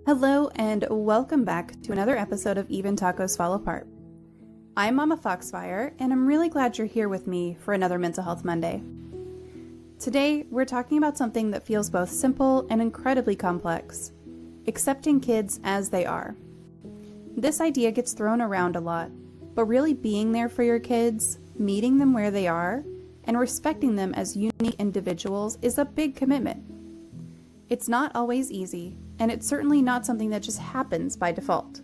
Hello and welcome back to another episode of Even Tacos Fall Apart. I'm MommaFoxFire and I'm really glad you're here with me for another Mental Health Monday. Today we're talking about something that feels both simple and incredibly complex: accepting kids as they are. This idea gets thrown around a lot, but really being there for your kids, meeting them where they are, and respecting them as unique individuals is a big commitment. It's not always easy, and it's certainly not something that just happens by default.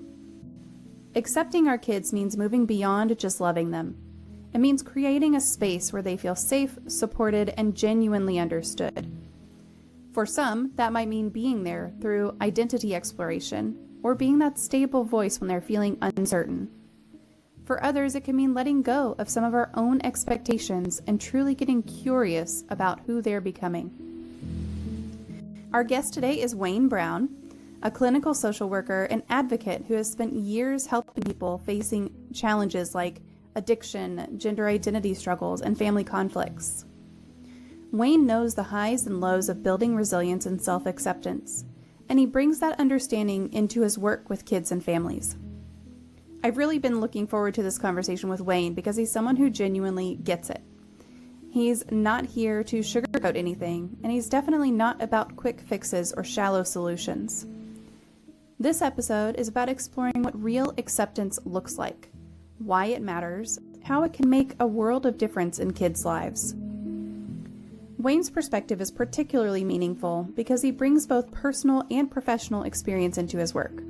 Accepting our kids means moving beyond just loving them. It means creating a space where they feel safe, supported, and genuinely understood. For some, that might mean being there through identity exploration, or being that stable voice when they're feeling uncertain. For others, it can mean letting go of some of our own expectations and truly getting curious about who they're becoming. Our guest today is Wayne Brown, a clinical social worker and advocate who has spent years helping people facing challenges like addiction, gender identity struggles, and family conflicts. Wayne knows the highs and lows of building resilience and self-acceptance, and he brings that understanding into his work with kids and families. I've really been looking forward to this conversation with Wayne because he's someone who genuinely gets it. He's not here to sugarcoat anything, and he's definitely not about quick fixes or shallow solutions. This episode is about exploring what real acceptance looks like, why it matters, how it can make a world of difference in kids' lives. Wayne's perspective is particularly meaningful because he brings both personal and professional experience into his work.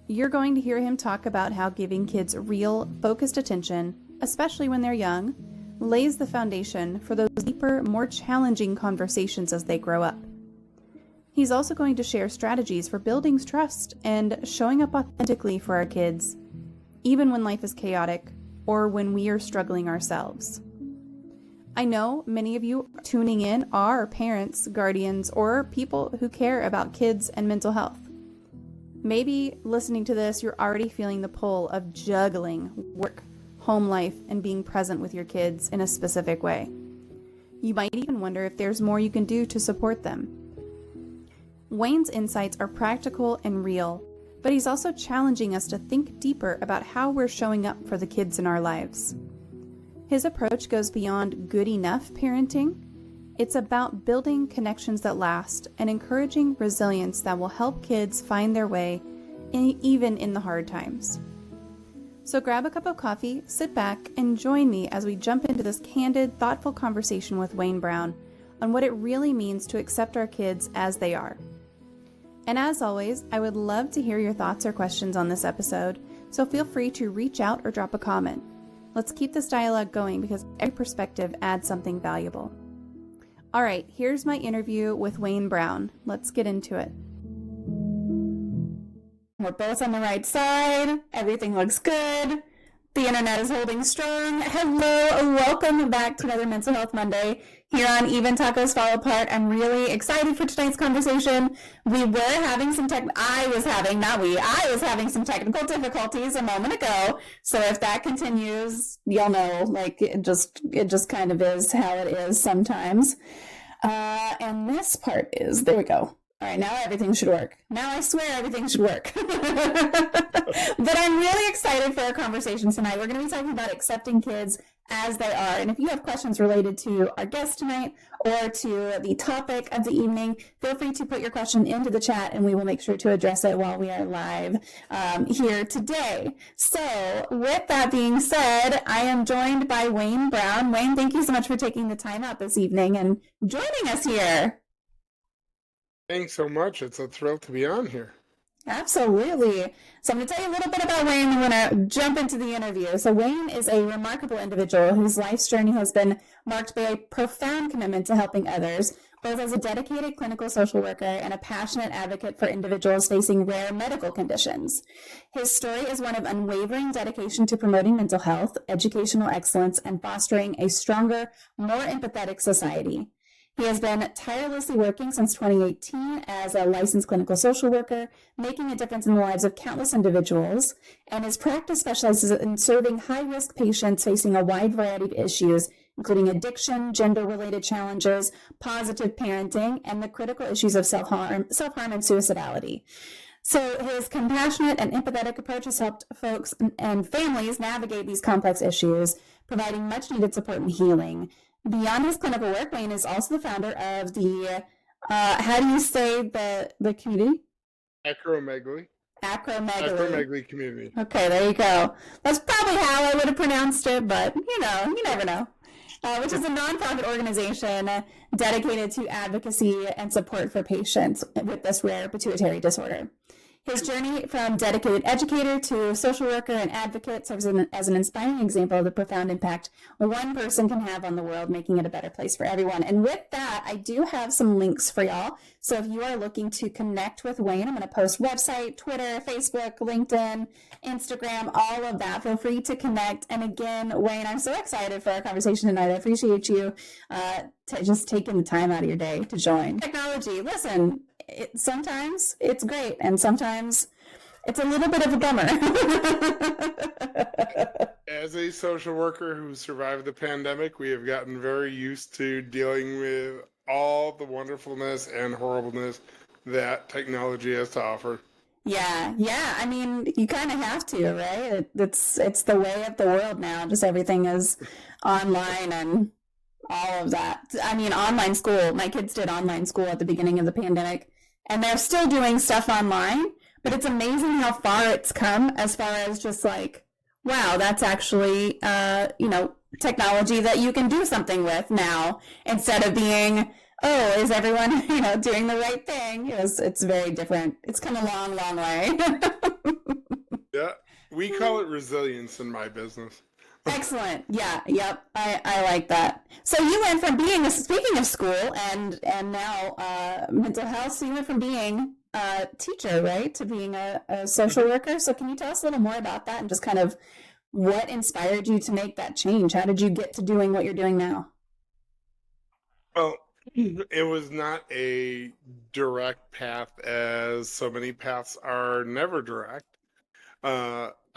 You're going to hear him talk about how giving kids real, focused attention, especially when they're young, lays the foundation for those deeper, more challenging conversations as they grow up. He's also going to share strategies for building trust and showing up authentically for our kids, even when life is chaotic or when we are struggling ourselves. I know many of you tuning in are parents, guardians, or people who care about kids and mental health. Maybe listening to this, you're already feeling the pull of juggling work, home life, and being present with your kids in a specific way. You might even wonder if there's more you can do to support them. Wayne's insights are practical and real, but he's also challenging us to think deeper about how we're showing up for the kids in our lives. His approach goes beyond good enough parenting. It's about building connections that last and encouraging resilience that will help kids find their way even in the hard times. So grab a cup of coffee, sit back, and join me as we jump into this candid, thoughtful conversation with Wayne Brown on what it really means to accept our kids as they are. And as always, I would love to hear your thoughts or questions on this episode, so feel free to reach out or drop a comment. Let's keep this dialogue going because every perspective adds something valuable. All right, here's my interview with Wayne Brown. Let's get into it. We're both on the right side. Everything looks good. The internet is holding strong. Hello, welcome back to another Mental Health Monday here on Even Tacos Fall Apart. I'm really excited for tonight's conversation. I was having some technical difficulties a moment ago. So if that continues, you'll know, it just kind of is how it is sometimes. And this part is, there we go. All right, now everything should work. Now I swear everything should work. But I'm really excited for our conversation tonight. We're going to be talking about accepting kids as they are. And if you have questions related to our guest tonight or to the topic of the evening, feel free to put your question into the chat and we will make sure to address it while we are live here today. So with that being said, I am joined by Wayne Brown. Wayne, thank you so much for taking the time out this evening and joining us here. Thanks so much. It's a thrill to be on here. Absolutely. So I'm going to tell you a little bit about Wayne. I'm going to jump into the interview. So Wayne is a remarkable individual whose life's journey has been marked by a profound commitment to helping others, both as a dedicated clinical social worker and a passionate advocate for individuals facing rare medical conditions. His story is one of unwavering dedication to promoting mental health, educational excellence, and fostering a stronger, more empathetic society. He has been tirelessly working since 2018 as a licensed clinical social worker, making a difference in the lives of countless individuals, and his practice specializes in serving high-risk patients facing a wide variety of issues, including addiction, gender-related challenges, positive parenting, and the critical issues of self-harm and suicidality. So his compassionate and empathetic approach has helped folks and families navigate these complex issues, providing much needed support and healing. Beyond his clinical work, Wayne is also the founder of the, how do you say the community? Acromegaly. Acromegaly. Acromegaly community. Okay, there you go. That's probably how I would have pronounced it, but you never know. Which is a nonprofit organization dedicated to advocacy and support for patients with this rare pituitary disorder. His journey from dedicated educator to social worker and advocate serves as an inspiring example of the profound impact one person can have on the world, making it a better place for everyone. And with that, I do have some links for y'all. So if you are looking to connect with Wayne, I'm going to post website, Twitter, Facebook, LinkedIn, Instagram, all of that. Feel free to connect. And again, Wayne, I'm so excited for our conversation tonight. I appreciate you just taking the time out of your day to join. Technology, listen, sometimes it's great, and sometimes it's a little bit of a bummer. As a social worker who survived the pandemic, we have gotten very used to dealing with all the wonderfulness and horribleness that technology has to offer. Yeah. I mean, you kind of have to, right? It's the way of the world now. Just everything is online and all of that. I mean, online school. My kids did online school at the beginning of the pandemic, and they're still doing stuff online, but it's amazing how far it's come as far as just like, wow, that's actually, technology that you can do something with now instead of being, oh, is everyone, doing the right thing? It's very different. It's come a long, long way. Yeah, we call it resilience in my business. Excellent. Yeah. Yep. I like that. So you went from being speaking of school and now mental health. So you went from being a teacher, right, to being a social worker. So can you tell us a little more about that and just kind of what inspired you to make that change? How did you get to doing what you're doing now? Well, it was not a direct path, as so many paths are never direct.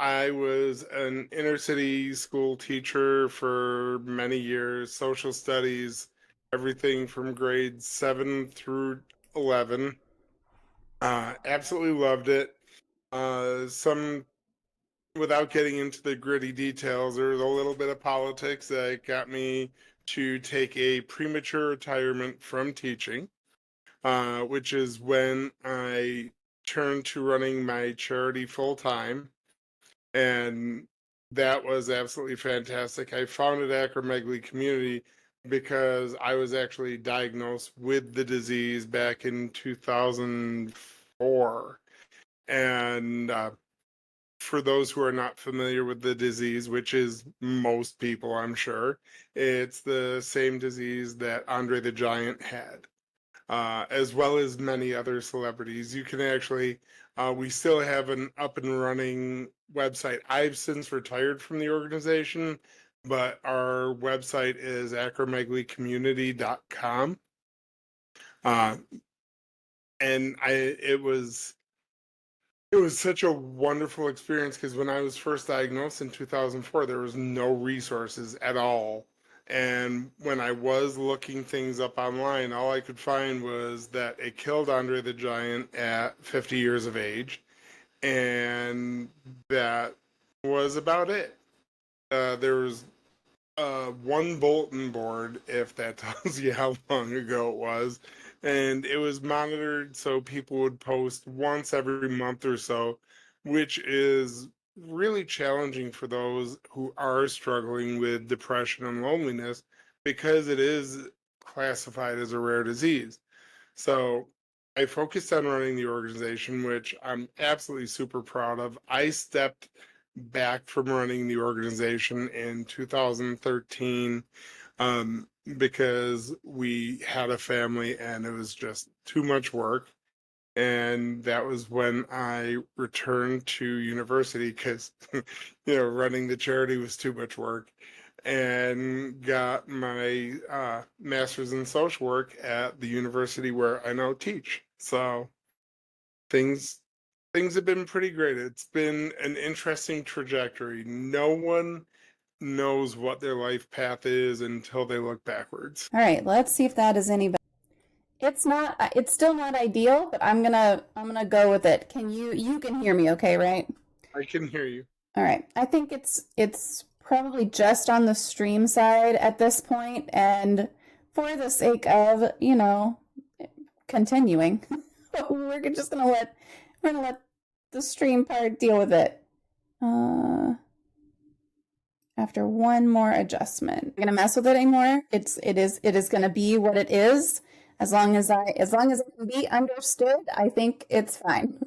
I was an inner city school teacher for many years, social studies, everything from grades 7 through 11. Absolutely loved it. Without getting into the gritty details, there was a little bit of politics that got me to take a premature retirement from teaching, which is when I turned to running my charity full time. And that was absolutely fantastic. I founded Acromegaly Community because I was actually diagnosed with the disease back in 2004. And for those who are not familiar with the disease, which is most people, I'm sure, it's the same disease that Andre the Giant had, as well as many other celebrities. You can actually, we still have an up and running website. I've since retired from the organization, but our website is acromegalycommunity.com. And it was such a wonderful experience because when I was first diagnosed in 2004, there was no resources at all. And when I was looking things up online, all I could find was that it killed Andre the Giant at 50 years of age. And that was about it. There was one bulletin board, if that tells you how long ago it was, and it was monitored so people would post once every month or so, which is really challenging for those who are struggling with depression and loneliness because it is classified as a rare disease. So I focused on running the organization, which I'm absolutely super proud of. I stepped back from running the organization in 2013 because we had a family and it was just too much work. And that was when I returned to university because, running the charity was too much work, and got my master's in social work at the university where I now teach. So things have been pretty great. It's been an interesting trajectory. No one knows what their life path is until they look backwards. All right, let's see if that is any better. It's still not ideal, but I'm gonna go with it. You can hear me okay, right? I can hear you. All right. I think it's probably just on the stream side at this point, and for the sake of, continuing, we're gonna let the stream part deal with it. Uh, After one more adjustment. I'm gonna mess with it anymore. It is gonna be what it is. As long as it can be understood, I think it's fine.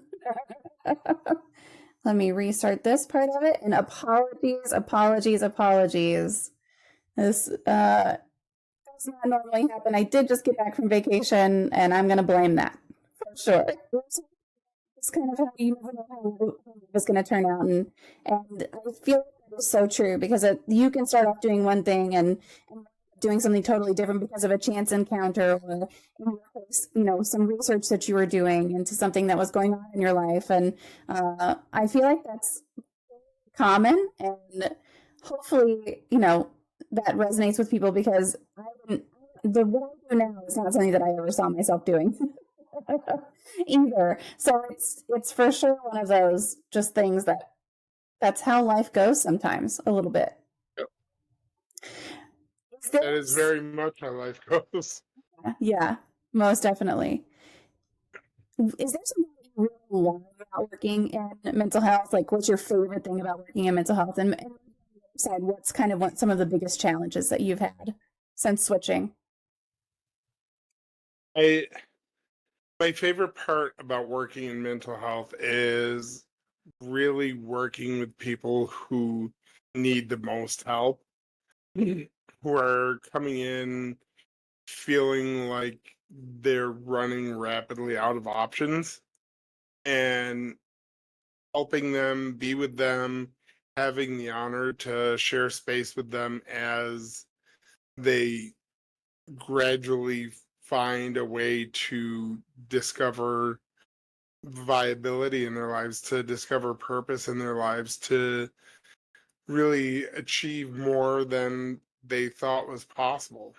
Let me restart this part of it. And apologies. This does not normally happen. I did just get back from vacation, and I'm gonna blame that for sure. It's kind of how you never know how it's going to turn out, and I feel like that is so true because you can start off doing one thing and doing something totally different because of a chance encounter or in your case, some research that you were doing into something that was going on in your life, and I feel like that's common, and hopefully that resonates with people because what I do now is not something that I ever saw myself doing. Either. So it's for sure one of those just things that's how life goes sometimes a little bit. Yep. Is That is very much how life goes. Yeah, most definitely. Is there something that you really love about working in mental health? Like, what's your favorite thing about working in mental health? And on the other side, what's kind of some of the biggest challenges that you've had since switching? I My favorite part about working in mental health is really working with people who need the most help, who are coming in feeling like they're running rapidly out of options, and helping them, be with them, having the honor to share space with them as they gradually find a way to discover viability in their lives, to discover purpose in their lives, to really achieve more than they thought was possible.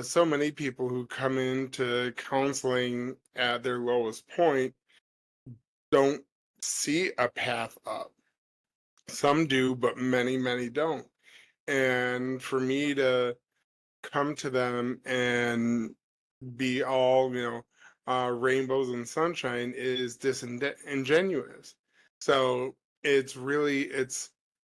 So many people who come into counseling at their lowest point don't see a path up. Some do, but many, many don't. And for me to come to them and be all, rainbows and sunshine is disingenuous. So it's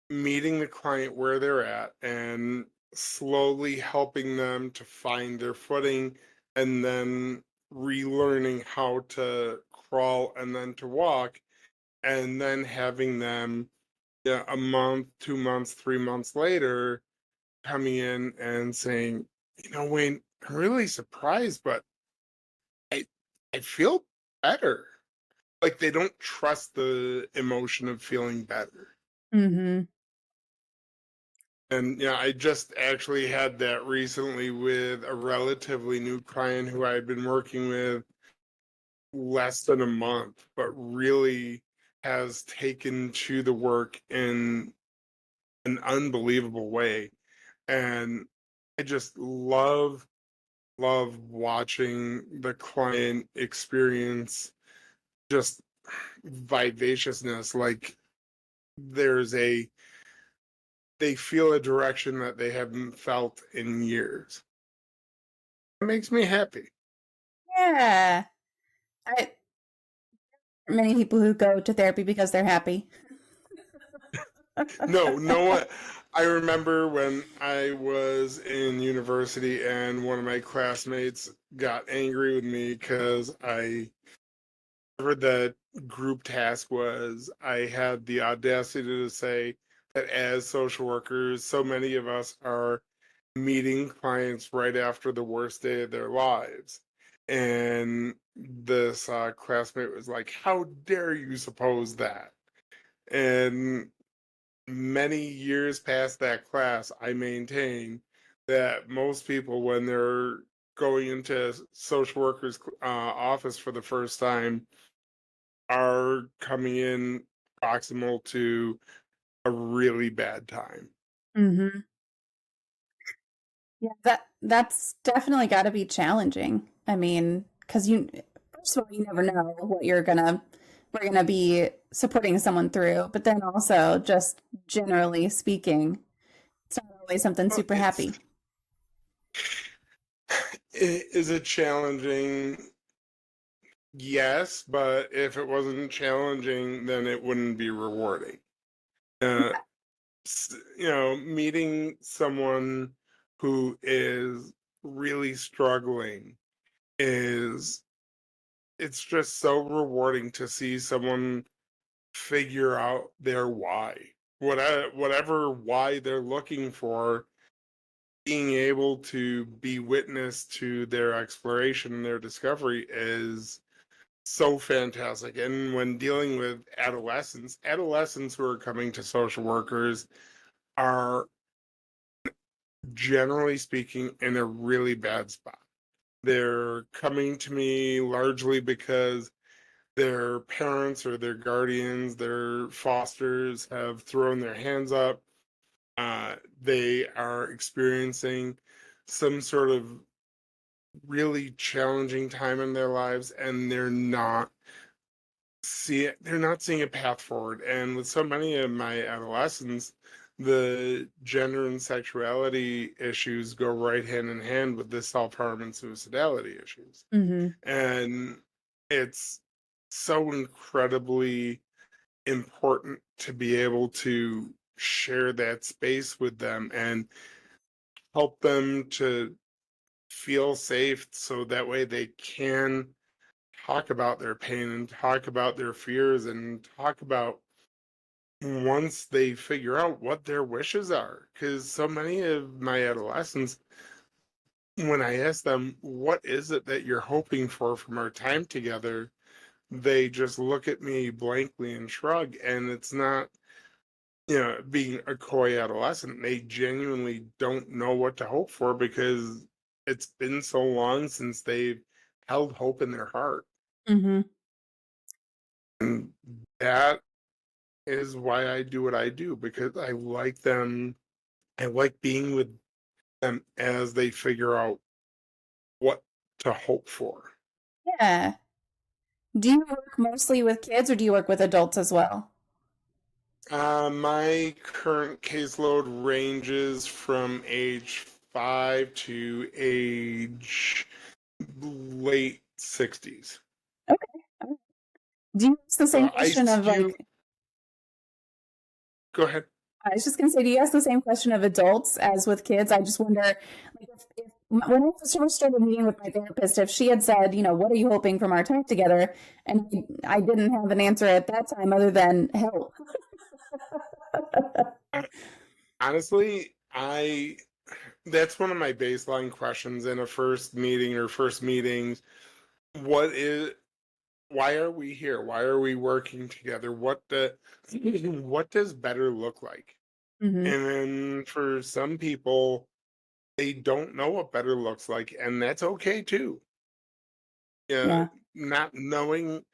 meeting the client where they're at and slowly helping them to find their footing, and then relearning how to crawl and then to walk, and then having them, yeah, a month, 2 months, 3 months later, coming in and saying, Wayne, I'm really surprised, but I I feel better. Like they don't trust the emotion of feeling better. Mm-hmm. And yeah, I just actually had that recently with a relatively new client who I had been working with less than a month, but really has taken to the work in an unbelievable way. And I just love watching the client experience just vivaciousness. Like there's a they feel a direction that they haven't felt in years. It makes me happy. Yeah. I Many people who go to therapy because they're happy. No one. I remember when I was in university and one of my classmates got angry with me because whatever the group task was, I had the audacity to say that as social workers, so many of us are meeting clients right after the worst day of their lives. And this classmate was like, how dare you suppose that? And many years past that class, I maintain that most people, when they're going into social workers' office for the first time, are coming in proximal to a really bad time. Mm-hmm. Yeah, that's definitely got to be challenging. I mean, because first of all, you never know what we're gonna be supporting someone through, but then also just generally speaking, it's not always something Well, super happy. is it challenging? Yes, but if it wasn't challenging, then it wouldn't be rewarding. Uh, meeting someone who is really struggling is it's just so rewarding to see someone figure out their why. Whatever why they're looking for, being able to be witness to their exploration and their discovery is so fantastic. And when dealing with adolescents who are coming to social workers are generally speaking in a really bad spot. They're coming to me largely because their parents or their guardians, their fosters have thrown their hands up. They are experiencing some sort of really challenging time in their lives, and they're not seeing a path forward. And with so many of my adolescents, the gender and sexuality issues go right hand in hand with the self-harm and suicidality issues. Hmm. And it's so incredibly important to be able to share that space with them and help them to feel safe so that way they can talk about their pain and talk about their fears and talk about once they figure out what their wishes are. Because so many of my adolescents, when I ask them, what is it that you're hoping for from our time together? They just look at me blankly and shrug. And it's not, being a coy adolescent. They genuinely don't know what to hope for because it's been so long since they've held hope in their heart. Hmm. And that is why I do what I do, because I like them. I like being with them as they figure out what to hope for. Yeah. Do you work mostly with kids or do you work with adults as well? My current caseload ranges from age 5 to age late 60s. Okay. Do you ask the same So I question of skew, like, go ahead. I was just gonna say, do you ask the same question of adults as with kids? I just wonder, like, if when I first started meeting with my therapist, if she had said, what are you hoping from our time together? And I didn't have an answer at that time other than help. Honestly, that's one of my baseline questions in a first meeting or first meetings. What is why are we here? Why are we working together? What does better look like? Hmm. And then for some people, they don't know what better looks like, and that's okay too. Yeah, Yeah. not knowing.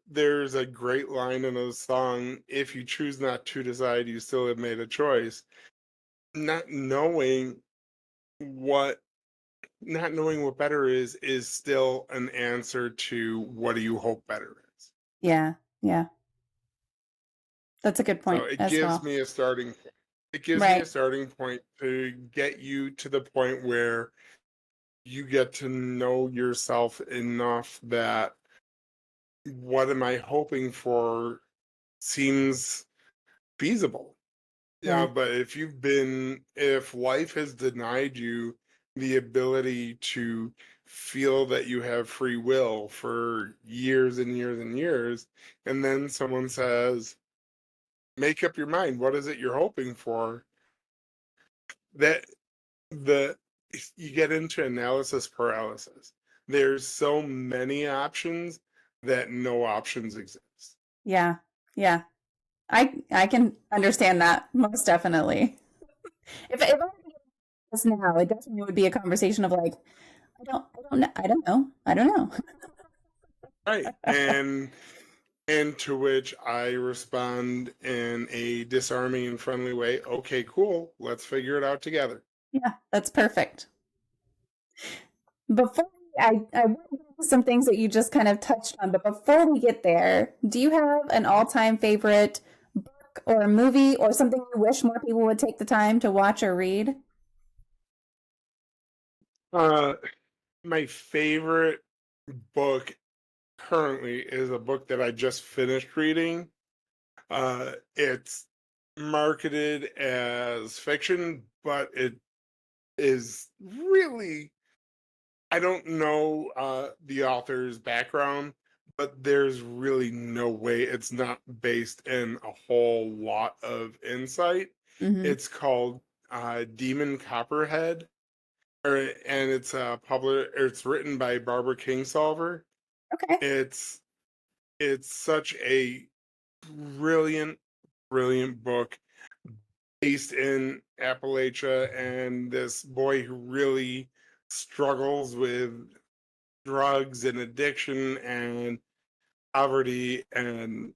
There's a great line in a song, if you choose not to decide, you still have made a choice. Not knowing what not knowing what better is still an answer to what do you hope better is. Yeah. Yeah. That's a good So point it as gives well. me a starting point. It gives me a Right. starting point to get you to the point where you get to know yourself enough that what am I hoping for seems feasible. Yeah, Yeah. but if life has denied you the ability to feel that you have free will for years and years and years, and then someone says, make up your mind, what is it you're hoping for? That the you get into analysis paralysis. There's so many options that no options exist. Yeah. Yeah. I can understand that most definitely. If I were to get this now, it definitely would be a conversation of like, I don't know. Right. And to which I respond in a disarming and friendly way, okay, cool, let's figure it out together. Yeah, that's perfect. Before I want to get into some things that you just kind of touched on, but before we get there, do you have an all-time favorite book or movie or something you wish more people would take the time to watch or read? Uh, my favorite book currently is a book that I just finished reading. It's marketed as fiction, but it is really, I don't know the author's background, but there's really no way it's not based in a whole lot of insight. Hmm. It's called Demon Copperhead, and it's written by Barbara Kingsolver. Okay. It's it's such a brilliant, brilliant book based in Appalachia and this boy who really struggles with drugs and addiction and poverty and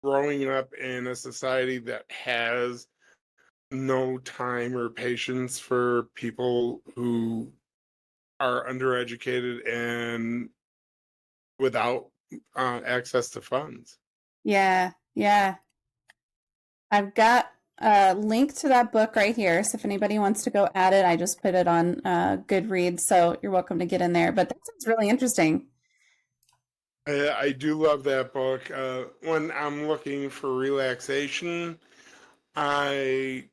growing up in a society that has no time or patience for people who are undereducated and without access to funds. Yeah, yeah. I've got a link to that book right here. So if anybody wants to go at it, I just put it on Goodreads. So you're welcome to get in there. But that sounds really interesting. I do love that book. When I'm looking for relaxation, I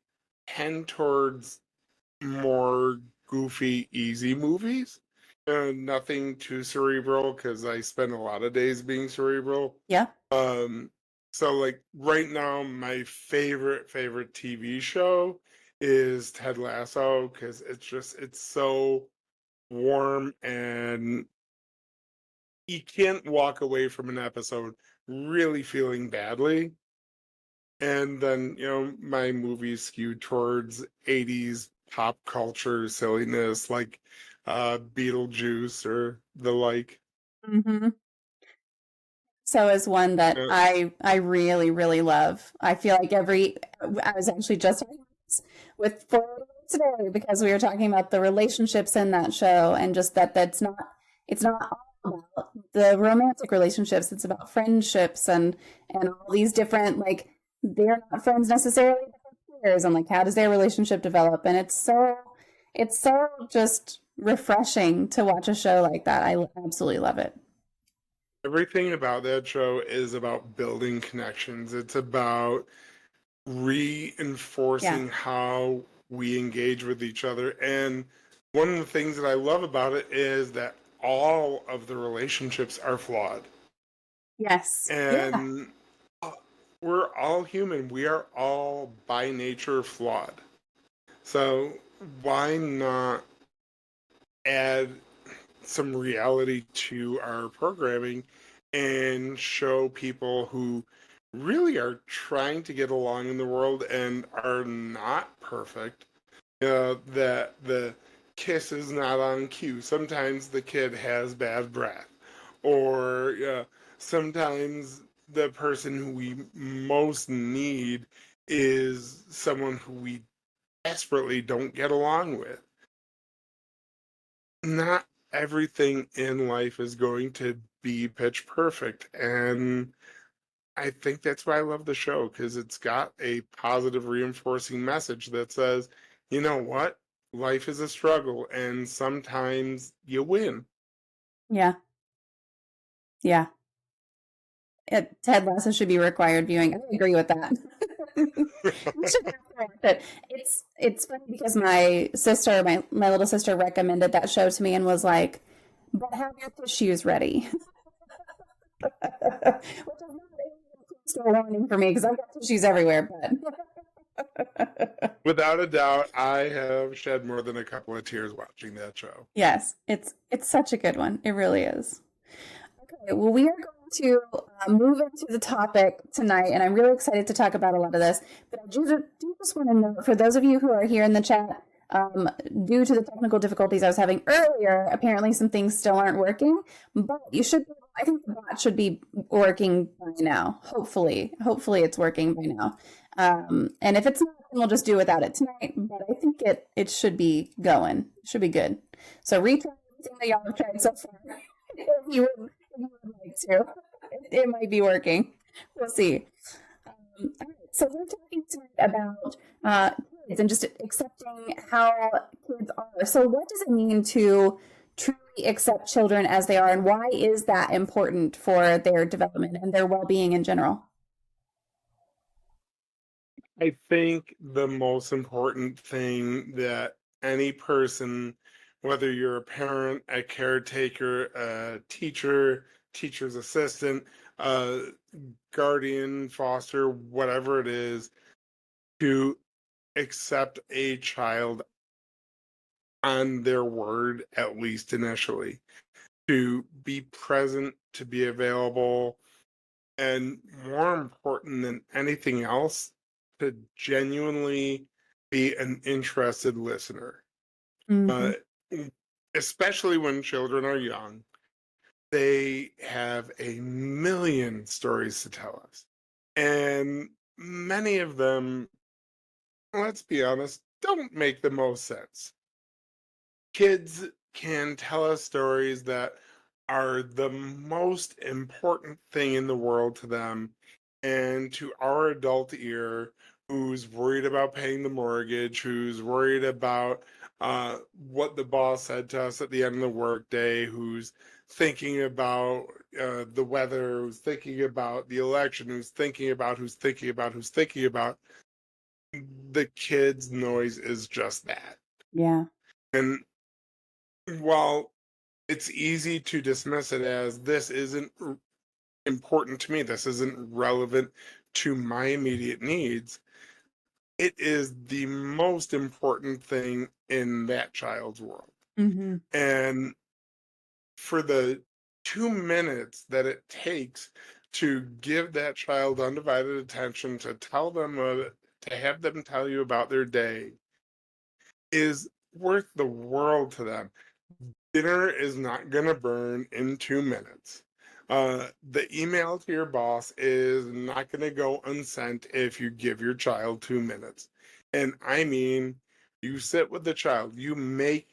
tend towards more goofy, easy movies. Nothing too cerebral because I spend a lot of days being cerebral. Yeah. Um, so like right now, my favorite TV show is Ted Lasso because it's so warm and you can't walk away from an episode really feeling badly. And then, my movies skew towards 80s pop culture silliness like Beetlejuice or the like. Hmm. So is one that Uh, I really really love. I feel like I was actually just talking about this with Florida today because we were talking about the relationships in that show and just that it's not all about the romantic relationships. It's about friendships and all these different like they're not friends necessarily, but they're peers and like how does their relationship develop? And it's so just refreshing to watch a show like that. I absolutely love it. Everything about that show is about building connections. It's about Yeah. reinforcing how we engage with each other. And one of the things that I love about it is that all of the relationships are flawed. Yes. Yeah. And we're all human. We are all by nature flawed. So why not add some reality to our programming and show people who really are trying to get along in the world and are not perfect, that the kiss is not on cue. Sometimes the kid has bad breath, or sometimes the person who we most need is someone who we desperately don't get along with. Not everything in life is going to be pitch perfect. And I think that's why I love the show because it's got a positive reinforcing message that says, you know what? Life is a struggle and sometimes you win. Yeah. Yeah. Ted Lasso should be required viewing. I agree with that. You should have to watch it. It's funny because my little sister recommended that show to me and was like, "But have your tissues ready," which is not a warning for me because I've got tissues everywhere. But Without a doubt, I have shed more than a couple of tears watching that show. yes, it's such a good one. It really is. Okay, well, we are going to move into the topic tonight, and I'm really excited to talk about a lot of this. But I do just want to note for those of you who are here in the chat, due to the technical difficulties I was having earlier, apparently some things still aren't working. But I think the bot should be working by now. Hopefully it's working by now. And if it's not, then we'll just do without it tonight. But I think it should be going. It should be good. So retry everything that y'all have tried so far. If you would like to, it might be working. We'll see. All right, so we're talking tonight about kids and just accepting how kids are. So what does it mean to truly accept children as they are, and why is that important for their development and their well-being in general? I think the most important thing that any person, whether you're a parent, a caretaker, a teacher, teacher's assistant, a guardian, foster, whatever it is, to accept a child on their word, at least initially, to be present, to be available, and more important than anything else, to genuinely be an interested listener. Mm-hmm. Uh, Especially when children are young, they have a million stories to tell us. And many of them, let's be honest, don't make the most sense. Kids can tell us stories that are the most important thing in the world to them. And to our adult ear, who's worried about paying the mortgage, who's worried about what the boss said to us at the end of the workday, who's thinking about the weather, who's thinking about the election, who's thinking about, who's thinking about, who's thinking about, the kids' noise is just that. Yeah. And while it's easy to dismiss it as this isn't important to me, this isn't relevant to my immediate needs, it is the most important thing in that child's world. Mm-hmm. And for the 2 minutes that it takes to give that child undivided attention, to tell them, to have them tell you about their day, is worth the world to them. Dinner is not going to burn in 2 minutes. The email to your boss is not going to go unsent if you give your child 2 minutes. And I mean, you sit with the child, you make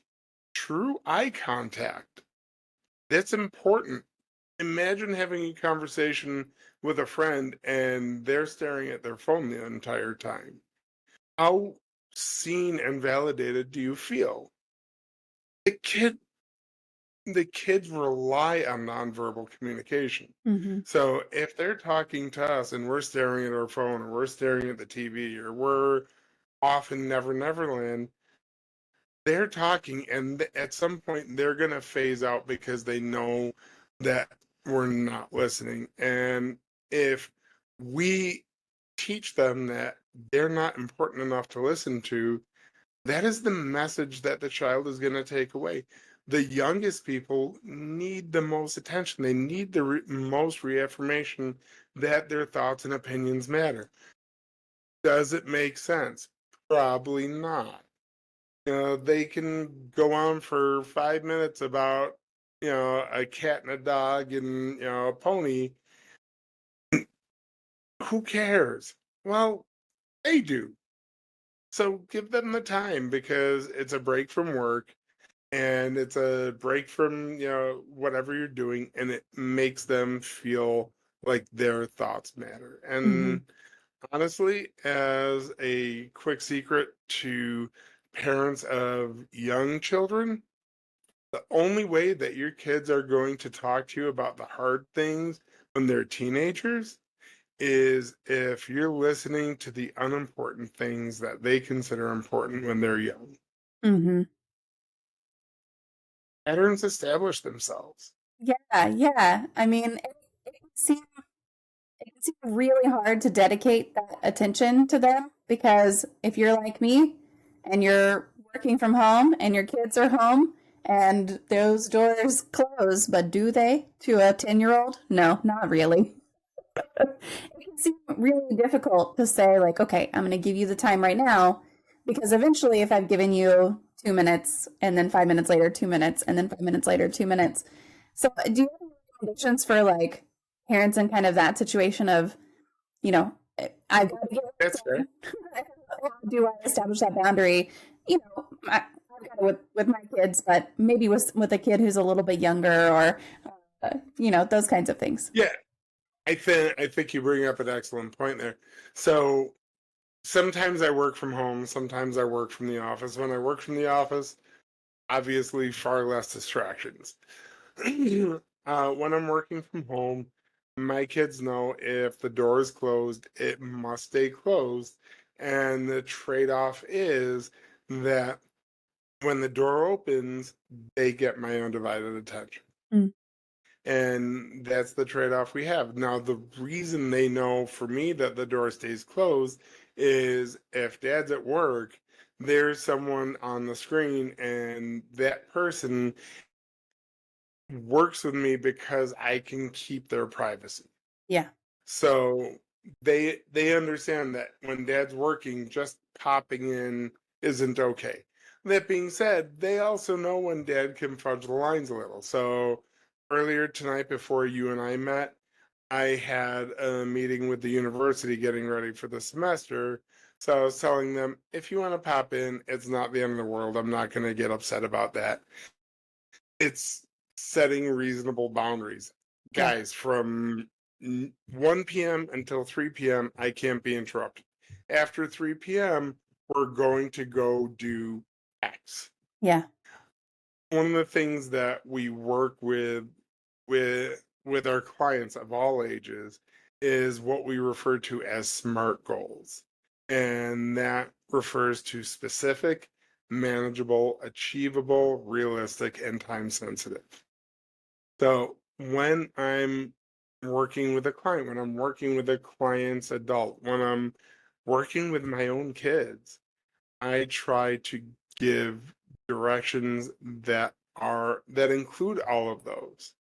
true eye contact. That's important. Imagine having a conversation with a friend and they're staring at their phone the entire time. How seen and validated do you feel? The kid the kids rely on nonverbal communication. Mm-hmm. So if they're talking to us and we're staring at our phone or we're staring at the TV or we're off in Never Neverland, they're talking and at some point they're going to phase out because they know that we're not listening. And if we teach them that they're not important enough to listen to, that is the message that the child is going to take away. The youngest people need the most attention. They need the most reaffirmation that their thoughts and opinions matter. Does it make sense? Probably not. They can go on for 5 minutes about, a cat and a dog and, a pony. Who cares? Well, they do. So give them the time because it's a break from work and it's a break from, whatever you're doing, and it makes them feel like their thoughts matter. Mm-hmm. And honestly, as a quick secret to parents of young children, the only way that your kids are going to talk to you about the hard things when they're teenagers is if you're listening to the unimportant things that they consider important when they're young. Mm-hmm. Patterns establish themselves. Yeah. I mean, it can seem really hard to dedicate that attention to them because if you're like me and you're working from home and your kids are home and those doors close, but do they to a 10-year-old? No, not really. It can seem really difficult to say, like, okay, I'm going to give you the time right now because eventually, if I've given you 2 minutes and then 5 minutes later, 2 minutes, and then 5 minutes later, 2 minutes. So, do you have any recommendations for like parents in kind of that situation of, I've got to get That's fair. how do I establish that boundary? I I've got it with my kids, but maybe with a kid who's a little bit younger or, those kinds of things. Yeah, I think you bring up an excellent point there. So sometimes I work from home, sometimes I work from the office. When I work from the office, obviously far less distractions. When I'm working from home, my kids know if the door is closed, it must stay closed. And the trade-off is that when the door opens, they get my undivided attention. Mm. And that's the trade-off we have. Now, the reason they know for me that the door stays closed is if dad's at work, there's someone on the screen, and that person works with me because I can keep their privacy. Yeah. So they understand that when dad's working, just popping in isn't okay. That being said, they also know when dad can fudge the lines a little. So earlier tonight, before you and I met, I had a meeting with the university getting ready for the semester. So I was telling them, if you want to pop in, it's not the end of the world. I'm not going to get upset about that. It's setting reasonable boundaries. Yeah. Guys, from 1 p.m. until 3 p.m., I can't be interrupted. After 3 p.m., we're going to go do X. Yeah. One of the things that we work with our clients of all ages is what we refer to as SMART goals. And that refers to specific, manageable, achievable, realistic, and time sensitive. So when I'm working with a client, when I'm working with a client's adult, when I'm working with my own kids, I try to give directions that include all of those.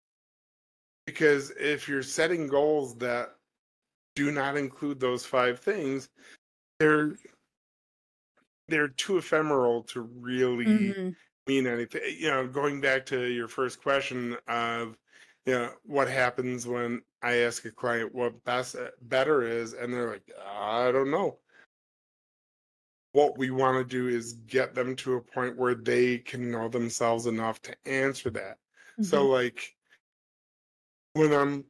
Because if you're setting goals that do not include those 5 things, they're they're too ephemeral to really Mm-hmm. mean anything. Going back to your first question of, what happens when I ask a client what better is, and they're like, I don't know. What we want to do is get them to a point where they can know themselves enough to answer that. Mm-hmm. So, like, when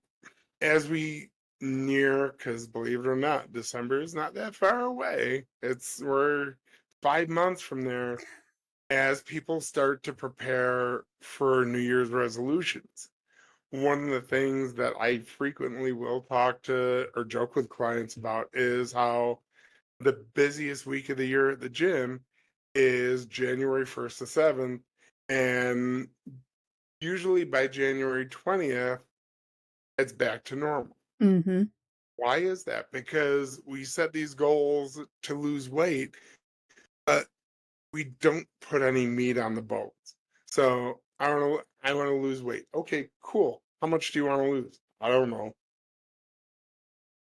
as we near, because believe it or not, December is not that far away. We're 5 months from there. As people start to prepare for New Year's resolutions, one of the things that I frequently will talk to or joke with clients about is how the busiest week of the year at the gym is January 1st to 7th. And usually by January 20th, it's back to normal. Mm-hmm. Why is that? Because we set these goals to lose weight, but we don't put any meat on the bones. So I want to lose weight. Okay, cool. How much do you want to lose? I don't know.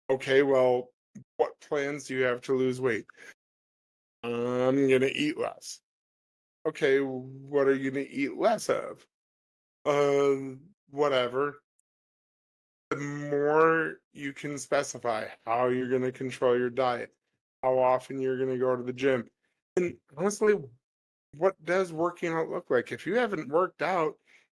Okay, well, what plans do you have to lose weight? I'm gonna eat less. Okay, what are you gonna eat less of? Whatever. The more you can specify how you're gonna control your diet, how often you're gonna go to the gym. And honestly, what does working out look like? If you haven't worked out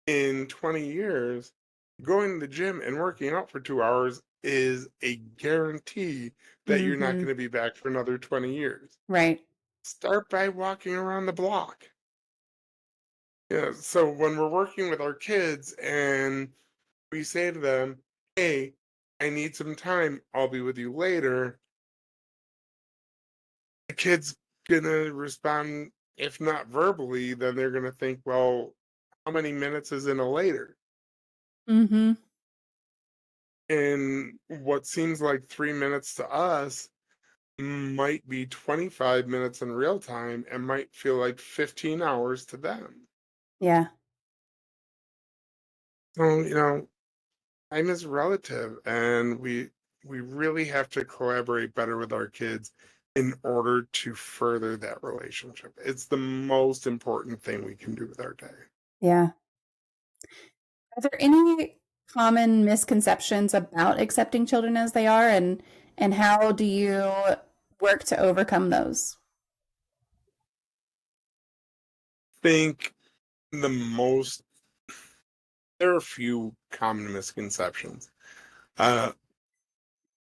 in 20 years, going to the gym and working out for 2 hours is a guarantee that you're not Mm-hmm. going to be back for another 20 years. Right. Start by walking around the block. Yeah, so when we're working with our kids and we say to them, hey, I need some time, I'll be with you later, the kid's gonna respond, if not verbally, then they're gonna think, well, how many minutes is in a later? Mm-hmm. And what seems like 3 minutes to us might be 25 minutes in real time and might feel like 15 hours to them. Yeah. So, time is relative, and we really have to collaborate better with our kids in order to further that relationship. It's the most important thing we can do with our day. Yeah. Are there any common misconceptions about accepting children as they are, and how do you work to overcome those? think the most, there are a few common misconceptions. Uh,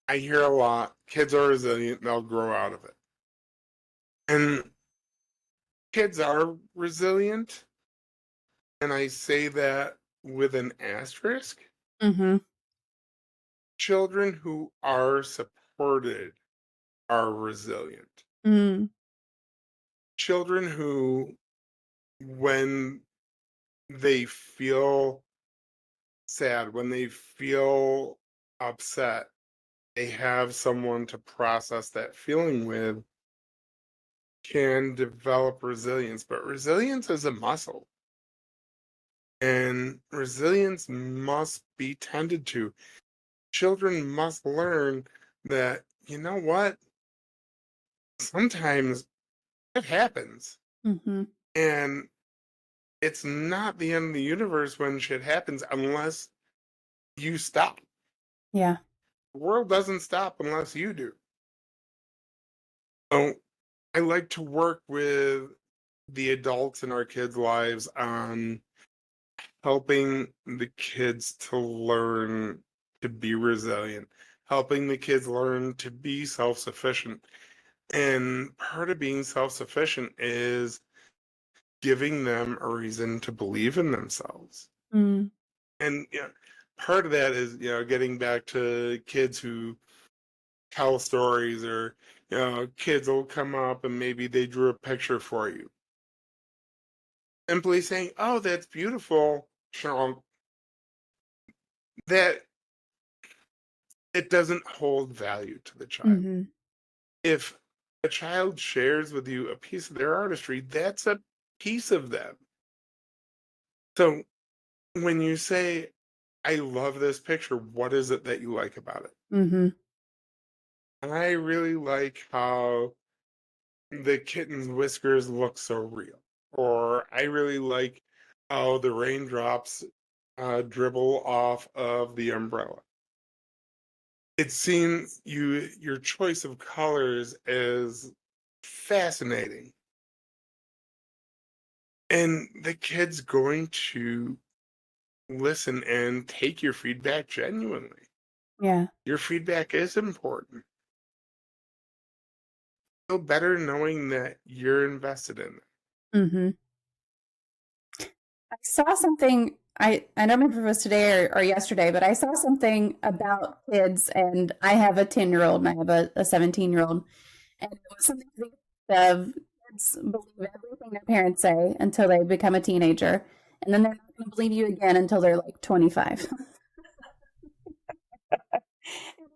I hear a lot, kids are resilient, they'll grow out of it. And kids are resilient, and I say that with an asterisk. Mm-hmm. Children who are supported are resilient. Mm. Children who, when they feel sad, when they feel upset, they have someone to process that feeling with, can develop resilience. But resilience is a muscle, and resilience must be tended to. Children must learn that, you know what, sometimes it happens. Mm-hmm. And it's not the end of the universe when shit happens unless you stop. Yeah. The world doesn't stop unless you do. So I like to work with the adults in our kids' lives on helping the kids to learn to be resilient, helping the kids learn to be self-sufficient. And part of being self-sufficient is giving them a reason to believe in themselves. Mm. And part of that is, getting back to kids who tell stories, or, kids will come up and maybe they drew a picture for you. Simply saying, oh, that's beautiful, Sean, that it doesn't hold value to the child. Mm-hmm. If a child shares with you a piece of their artistry, that's a piece of them. So when you say, I love this picture, what is it that you like about it? Mm-hmm. I really like how the kitten's whiskers look so real. Or I really like how the raindrops dribble off of the umbrella. It seems your choice of colors is fascinating. And the kid's going to listen and take your feedback genuinely. Yeah. Your feedback is important. Feel better knowing that you're invested in it. Mm-hmm. I saw something, I don't remember if it was today or yesterday, but I saw something about kids, and I have a 10-year-old and I have a 17-year-old, and it was something to the effect of kids believe everything their parents say until they become a teenager, and then they're not going to believe you again until they're like 25.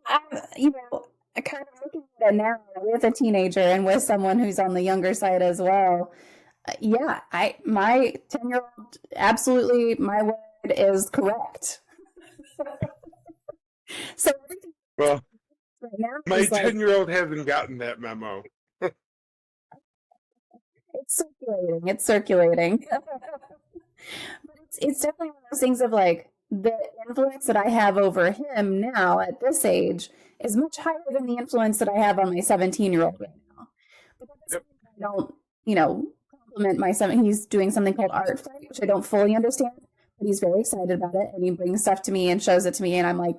I'm, kind of looking at it now with a teenager and with someone who's on the younger side as well. Yeah, my 10-year-old, absolutely, my word is correct. So everything Well, right now my is like 10-year-old hasn't gotten that memo. it's circulating, it's circulating. But it's definitely one of those things of like the influence that I have over him now at this age is much higher than the influence that I have on my 17-year-old right now. But at the same Yep. time, I don't, compliment my son. He's doing something called art fight, which I don't fully understand, but he's very excited about it. And he brings stuff to me and shows it to me. And I'm like,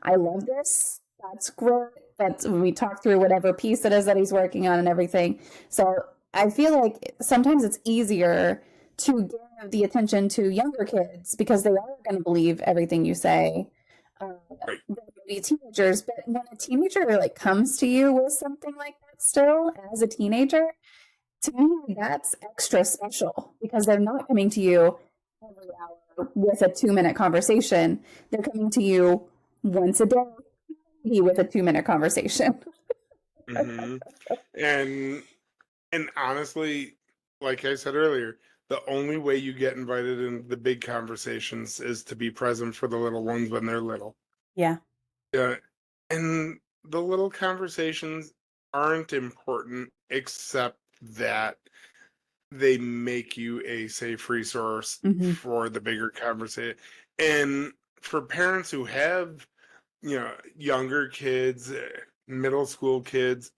I love this. That's great. That's when we talk through whatever piece it is that he's working on and everything. So I feel like sometimes it's easier to give the attention to younger kids because they are going to believe everything you say. Right. Than maybe teenagers, but when a teenager like comes to you with something like that, still as a teenager, to me that's extra special because they're not coming to you every hour with a 2-minute conversation. They're coming to you once a day with a 2-minute conversation. Hmm. And honestly, like I said earlier, the only way you get invited into the big conversations is to be present for the little ones when they're little. Yeah. Yeah. And the little conversations aren't important except that they make you a safe resource Mm-hmm. for the bigger conversation. And for parents who have, younger kids, middle school kids,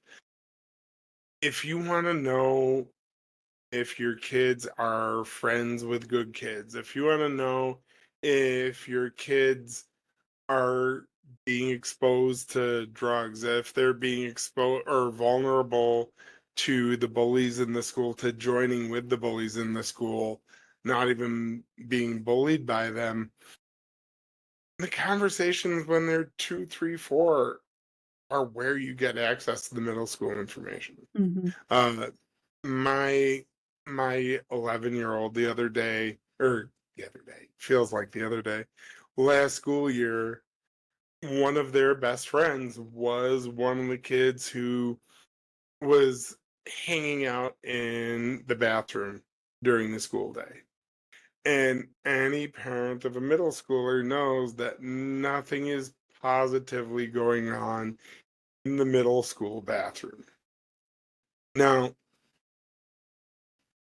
if you want to know if your kids are friends with good kids, if you want to know if your kids are being exposed to drugs, if they're being exposed or vulnerable to the bullies in the school, to joining with the bullies in the school, not even being bullied by them. The conversations when they're 2, 3, 4 are where you get access to the middle school information. Mm-hmm. Uh, my my 11-year-old the other day feels like the other day, last school year, one of their best friends was one of the kids who was hanging out in the bathroom during the school day. And any parent of a middle schooler knows that nothing is positively going on in the middle school bathroom. Now,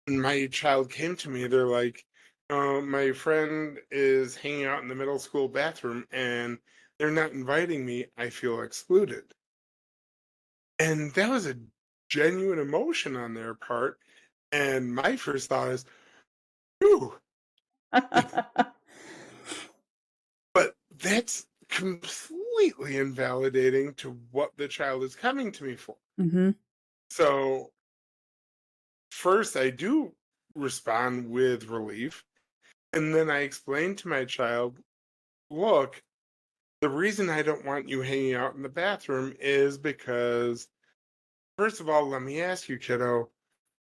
my child came to me, they're like, my friend is hanging out in the middle school bathroom and they're not inviting me. I feel excluded. And that was a genuine emotion on their part. And my first thought is, ooh, but that's completely invalidating to what the child is coming to me for. Mm-hmm. So, first, I do respond with relief. And then I explain to my child, look, the reason I don't want you hanging out in the bathroom is because, first of all, let me ask you, kiddo,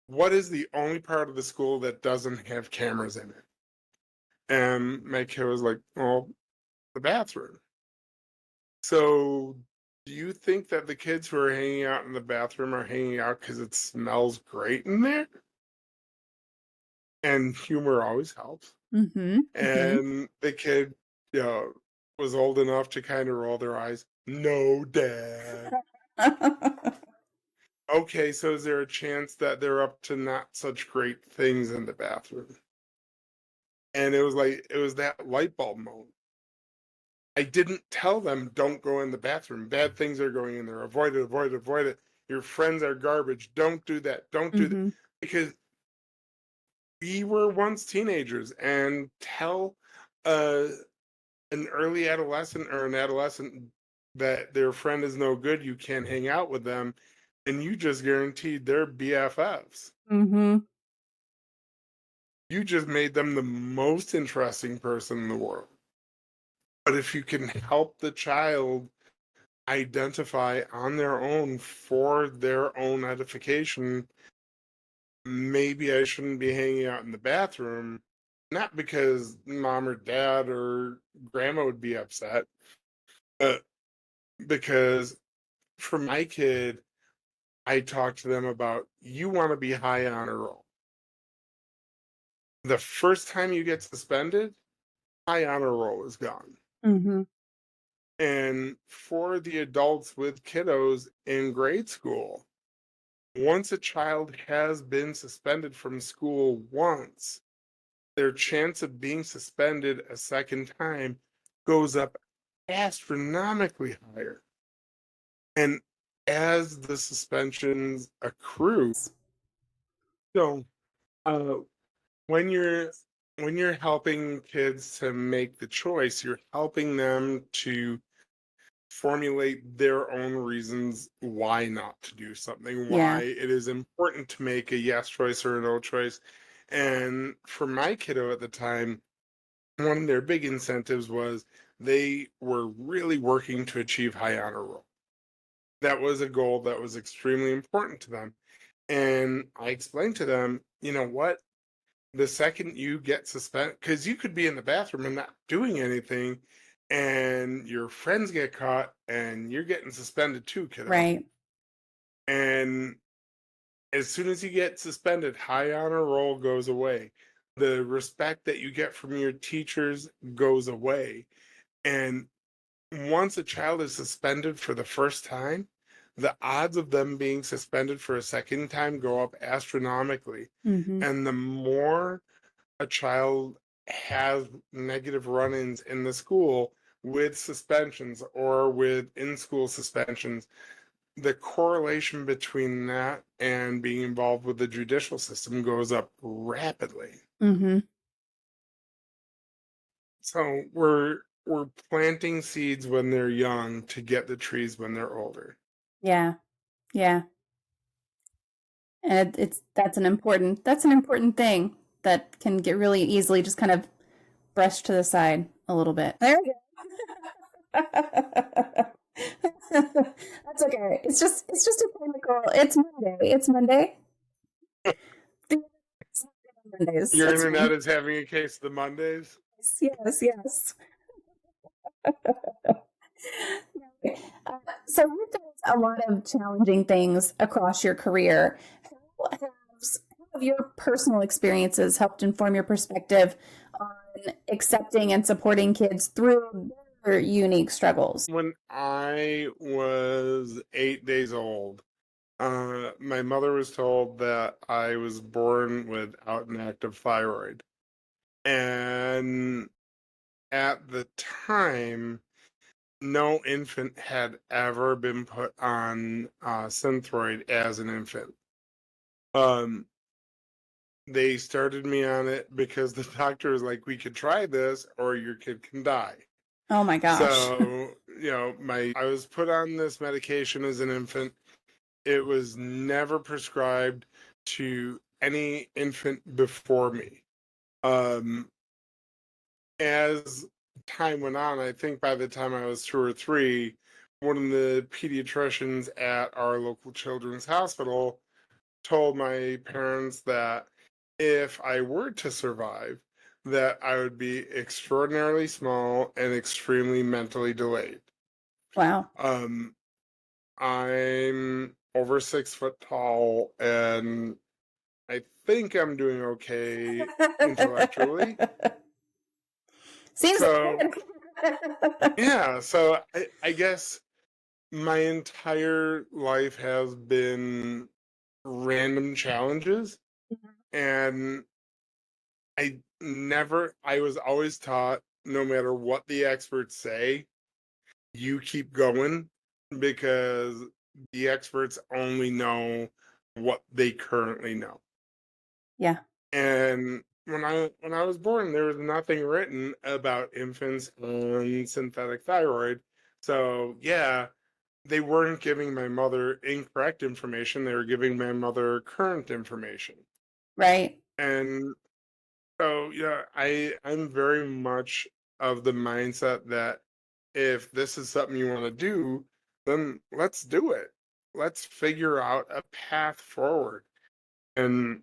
what is the only part of the school that doesn't have cameras in it? And my kid was like, well, the bathroom. So, do you think that the kids who are hanging out in the bathroom are hanging out because it smells great in there? And humor always helps. Mm-hmm. Mm-hmm. And the kid, you know, was old enough to kind of roll their eyes. No, Dad. Okay, so is there a chance that they're up to not such great things in the bathroom? And it was like, it was that light bulb moment. I didn't tell them, don't go in the bathroom. Bad things are going in there. Avoid it, avoid it, avoid it. Your friends are garbage. Don't do that. Don't do that. Mm-hmm. Because we were once teenagers, and tell uh, an early adolescent or an adolescent that their friend is no good, you can't hang out with them, and you just guaranteed they're BFFs. Mm-hmm. You just made them the most interesting person in the world. But if you can help the child identify on their own for their own edification, maybe I shouldn't be hanging out in the bathroom, not because mom or dad or grandma would be upset, but because for my kid, I talk to them about, you want to be high honor roll. The first time you get suspended, high honor roll is gone. Mm-hmm. And for the adults with kiddos in grade school, once a child has been suspended from school once, their chance of being suspended a second time goes up astronomically higher. And as the suspensions accrue, so uh, when you're helping kids to make the choice, you're helping them to formulate their own reasons why not to do something, Yeah. why it is important to make a yes choice or a no choice. And for my kiddo at the time, one of their big incentives was they were really working to achieve high honor roll. That was a goal that was extremely important to them. And I explained to them, you know what? The second you get suspended, because you could be in the bathroom and not doing anything, and your friends get caught and you're getting suspended too, kiddo. Right. And as soon as you get suspended, high honor roll goes away. The respect that you get from your teachers goes away. And once a child is suspended for the first time, the odds of them being suspended for a second time go up astronomically. Mm-hmm. And the more a child has negative run-ins in the school with suspensions or with in-school suspensions, the correlation between that and being involved with the judicial system goes up rapidly. Mm-hmm. So we're planting seeds when they're young to get the trees when they're older. Yeah. Yeah. And that's an important thing that can get really easily just kind of brushed to the side a little bit. There we go. That's okay. It's just a technical. It's Monday. It's Monday. Mondays. Your It's internet fine. is having a case of the Mondays. Yes, yes. So you've done a lot of challenging things across your career. How have your personal experiences helped inform your perspective on accepting and supporting kids through their unique struggles? When I was 8 days old, my mother was told that I was born without an active thyroid. And at the time, no infant had ever been put on Synthroid as an infant. Um, they started me on it because the doctor was like, we could try this or your kid can die. Oh my gosh. So, I was put on this medication as an infant. It was never prescribed to any infant before me. As time went on, I think by the time I was 2 or 3, one of the pediatricians at our local children's hospital told my parents that if I were to survive, that I would be extraordinarily small and extremely mentally delayed. Wow. Um, I'm over 6 foot tall, and I think I'm doing okay intellectually. Seems So, like yeah, so I guess my entire life has been random challenges, and I was always taught no matter what the experts say, you keep going because the experts only know what they currently know. Yeah, And when I was born, there was nothing written about infants on synthetic thyroid. So yeah, they weren't giving my mother incorrect information. They were giving my mother current information. right. And so yeah, I'm very much of the mindset that if this is something you want to do, then let's do it. Let's figure out a path forward. And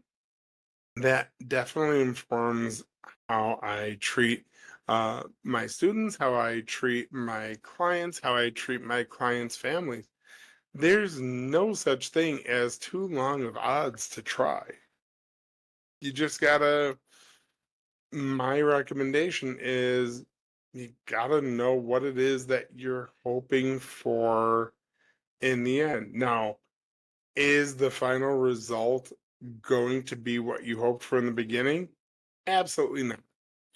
that definitely informs how I treat my students, how I treat my clients, how I treat my clients' families. There's no such thing as too long of odds to try. You just gotta, my recommendation is you gotta know what it is that you're hoping for in the end. Now, is the final result going to be what you hoped for in the beginning? Absolutely not.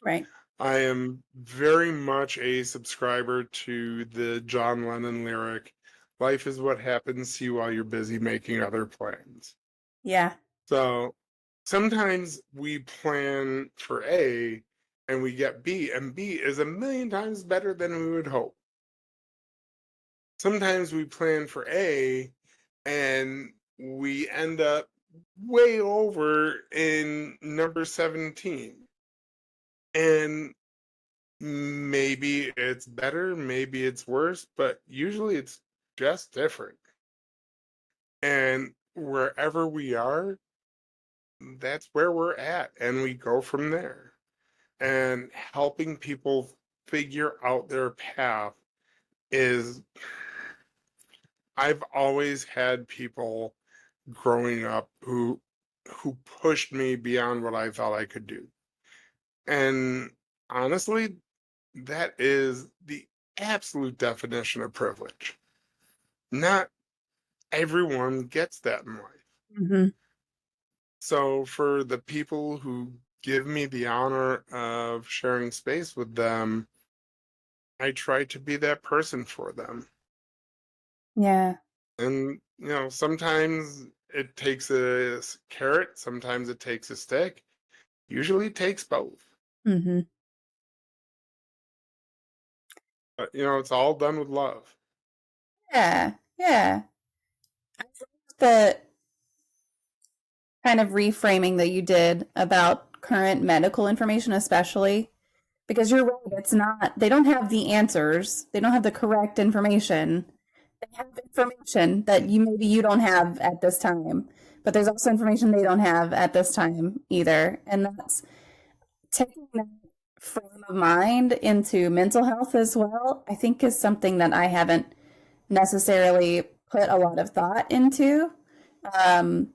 Right. I am very much a subscriber to the John Lennon lyric, life is what happens to you while you're busy making other plans. Yeah. So sometimes we plan for A and we get B, and B is a million times better than we would hope. Sometimes we plan for A and we end up way over in number 17. And maybe it's better, maybe it's worse, but usually it's just different. And wherever we are, that's where we're at, and we go from there. And helping people figure out their path is, I've always had people growing up who pushed me beyond what I thought I could do. And honestly, that is the absolute definition of privilege. Not everyone gets that in life. Hmm. So for the people who give me the honor of sharing space with them, I try to be that person for them. Yeah. And, sometimes it takes a carrot, sometimes it takes a stick. Usually it takes both. Mm-hmm. But, it's all done with love. Yeah, yeah. I love the kind of reframing that you did about current medical information, especially because you're right. It's not, they don't have the answers, they don't have the correct information. They have information that maybe you don't have at this time, but there's also information they don't have at this time either. And that's taking that frame of mind into mental health as well, I think is something that I haven't necessarily put a lot of thought into. Um,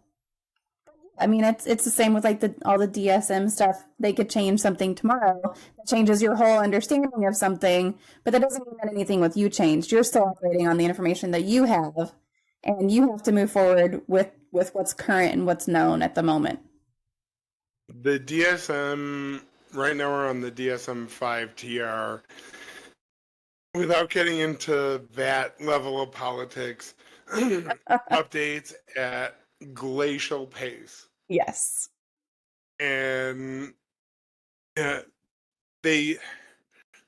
I mean, it's the same with like all the DSM stuff. They could change something tomorrow that changes your whole understanding of something, but that doesn't mean that anything with you changed. You're still operating on the information that you have, and you have to move forward with what's current and what's known at the moment. The DSM, right now we're on the DSM-5 TR. Without getting into that level of politics, updates at glacial pace. Yes. And uh, they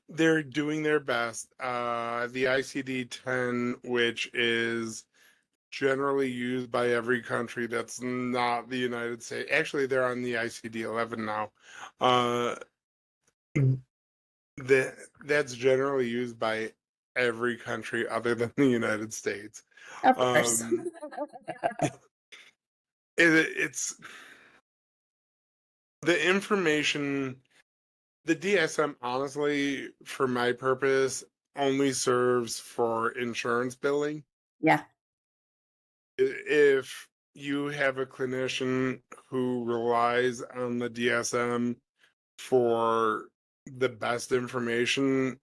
they're doing their best. The ICD-10, which is generally used by every country that's not the United States. Actually, they're on the ICD-11 now. Uh, that's generally used by every country other than the United States. Of course. Um, it's the information. The DSM, honestly, for my purpose, only serves for insurance billing. Yeah. If you have a clinician who relies on the DSM for the best information,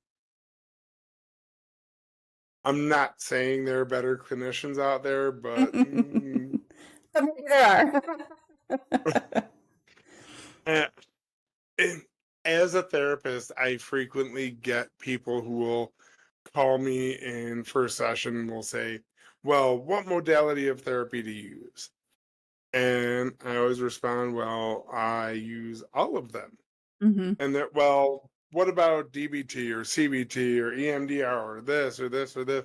I'm not saying there are better clinicians out there, but But maybe there are. eh, as a therapist, I frequently get people who will call me in first session and will say, well, what modality of therapy do you use? And I always respond, well, I use all of them. Hmm. And that, well, what about DBT or CBT or EMDR or this or this or this?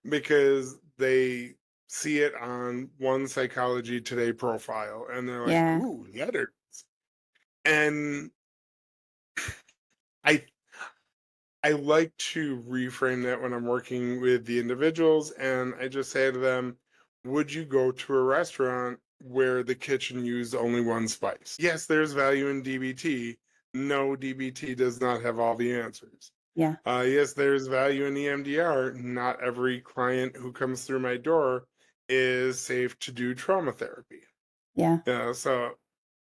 Because they see it on one Psychology Today profile and they're like, Yeah. ooh, letters. And I I like to reframe that when I'm working with the individuals, and I just say to them, would you go to a restaurant where the kitchen used only one spice? Yes, there's value in DBT. No, DBT does not have all the answers. Yeah. Yes, there's value in EMDR. Not every client who comes through my door is safe to do trauma therapy. Yeah. So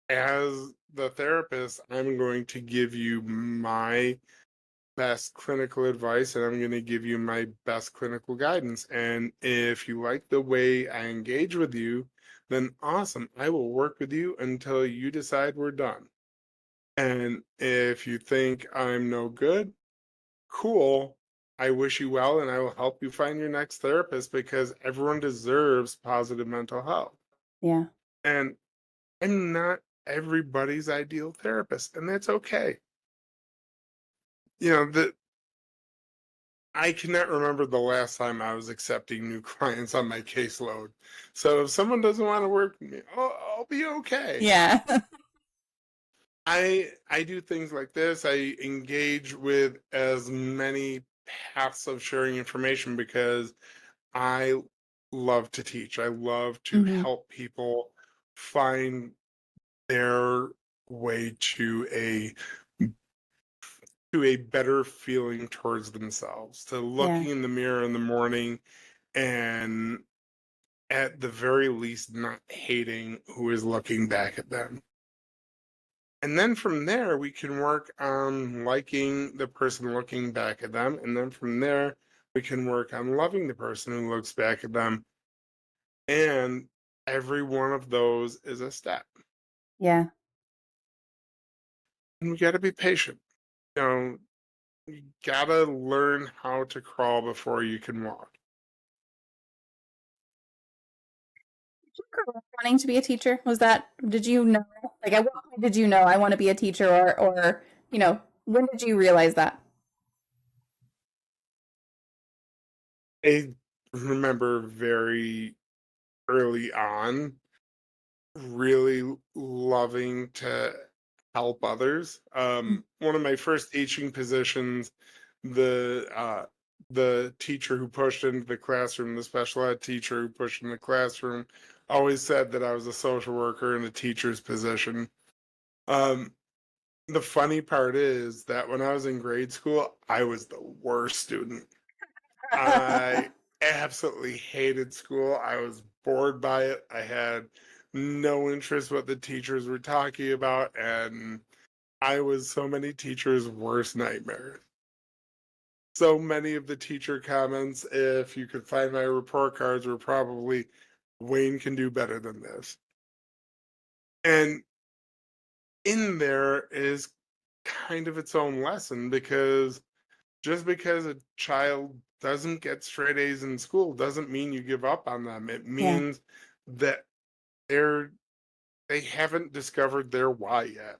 as the therapist, I'm going to give you my best clinical advice and I'm going to give you my best clinical guidance. And if you like the way I engage with you, then awesome. I will work with you until you decide we're done. And if you think I'm no good, cool. I wish you well and I will help you find your next therapist because everyone deserves positive mental health. Yeah. And I'm not everybody's ideal therapist, and that's okay. The I cannot remember the last time I was accepting new clients on my caseload. So if someone doesn't want to work with me, I'll be okay. Yeah. I do things like this. I engage with as many paths of sharing information because I love to teach. I love to Hmm. help people find their way to a better feeling towards themselves, to Yeah. looking in the mirror in the morning and at the very least not hating who is looking back at them. And then from there, we can work on liking the person looking back at them. And then from there, we can work on loving the person who looks back at them. And every one of those is a step. Yeah. And we got to be patient. You got to learn how to crawl before you can walk. you grow up wanting to be a teacher? Did you know, like at what point did you know I want to be a teacher or, when did you realize that? I remember very early on really loving to help others. Mm. One of my first teaching positions, the teacher who pushed into the classroom, the special ed teacher who pushed in the classroom, always said that I was a social worker in a teacher's position. Um, the funny part is that when I was in grade school, I was the worst student. I absolutely hated school. I was bored by it. I had no interest what the teachers were talking about, and I was so many teachers' worst nightmare. So many of the teacher comments, if you could find my report cards, were probably, Wayne can do better than this. And in there is kind of its own lesson, because just because a child doesn't get straight A's in school doesn't mean you give up on them. It Yeah. means that they're they haven't discovered their why yet.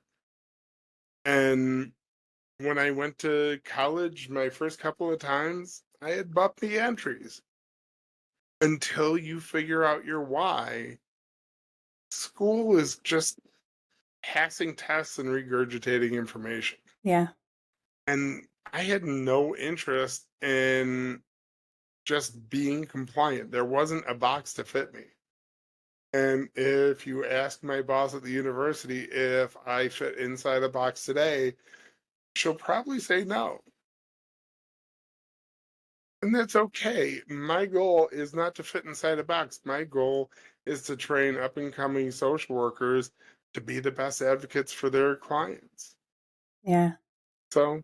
And when I went to college, my first couple of times, I had bumpy entries. Until you figure out your why, school is just passing tests and regurgitating information. Yeah. And I had no interest in just being compliant. There wasn't a box to fit me. And if you ask my boss at the university if I fit inside a box today, she'll probably say no. And that's okay. My goal is not to fit inside a box. My goal is to train up and coming social workers to be the best advocates for their clients. Yeah. So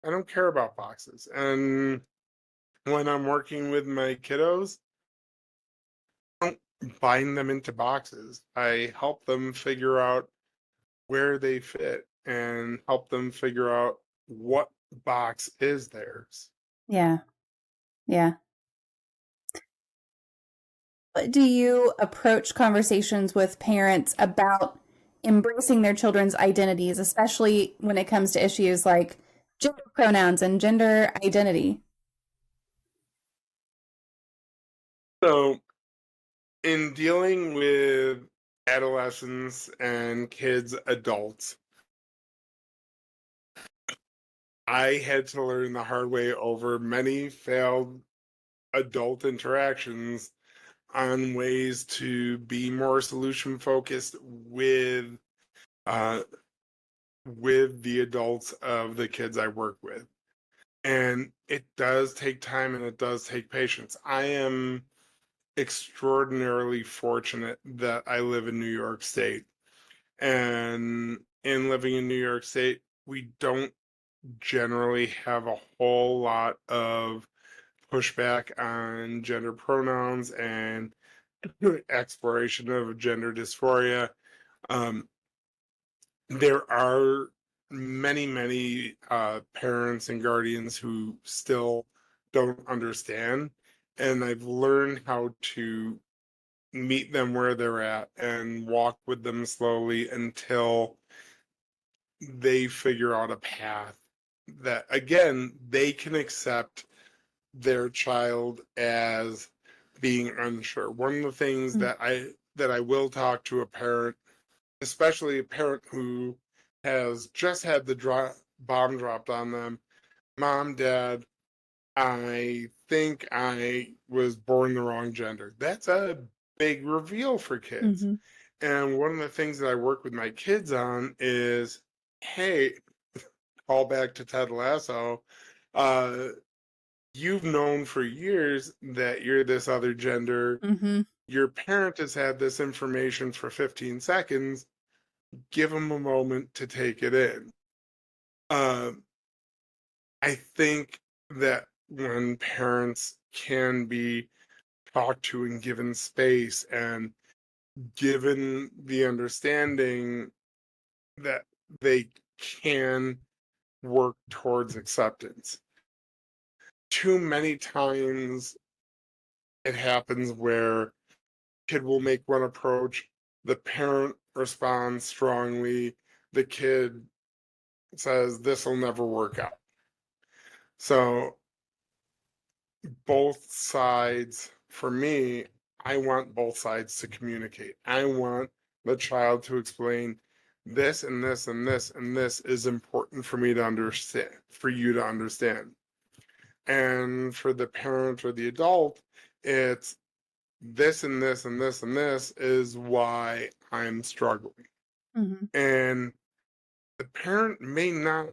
I don't care about boxes. And when I'm working with my kiddos, I don't bind them into boxes. I help them figure out where they fit and help them figure out what box is theirs. Yeah. Yeah. Do you approach conversations with parents about embracing their children's identities, especially when it comes to issues like gender pronouns and gender identity? So, in dealing with adolescents and kids, adults, I had to learn the hard way over many failed adult interactions on ways to be more solution focused uh, with the adults of the kids I work with. And it does take time and it does take patience. I am extraordinarily fortunate that I live in New York State. And in living in New York State, we don't generally have a whole lot of pushback on gender pronouns and exploration of gender dysphoria. Um, there are many parents and guardians who still don't understand, and I've learned how to meet them where they're at and walk with them slowly until they figure out a path that, again, they can accept their child as being unsure. One of the things Mm. that I will talk to a parent, especially a parent who has just had the bomb dropped on them. Mom, Dad, I think I was born the wrong gender. That's a big reveal for kids. Hmm. And one of the things that I work with my kids on is, hey, call back to Ted Lasso. Uh, you've known for years that you're this other gender. Hmm. Your parent has had this information for 15 seconds. Give them a moment to take it in. Uh, I think that when parents can be talked to and given space and given the understanding that they can work towards acceptance. Too many times it happens where kid will make one approach, the parent responds strongly, the kid says this will never work out. So both sides, for me, I want both sides to communicate. I want the child to explain this and this and this and this is important for me to understand, for you to understand. And for the parent or the adult, it's this and this and this and this is why I'm struggling. Mm-hmm. And the parent may not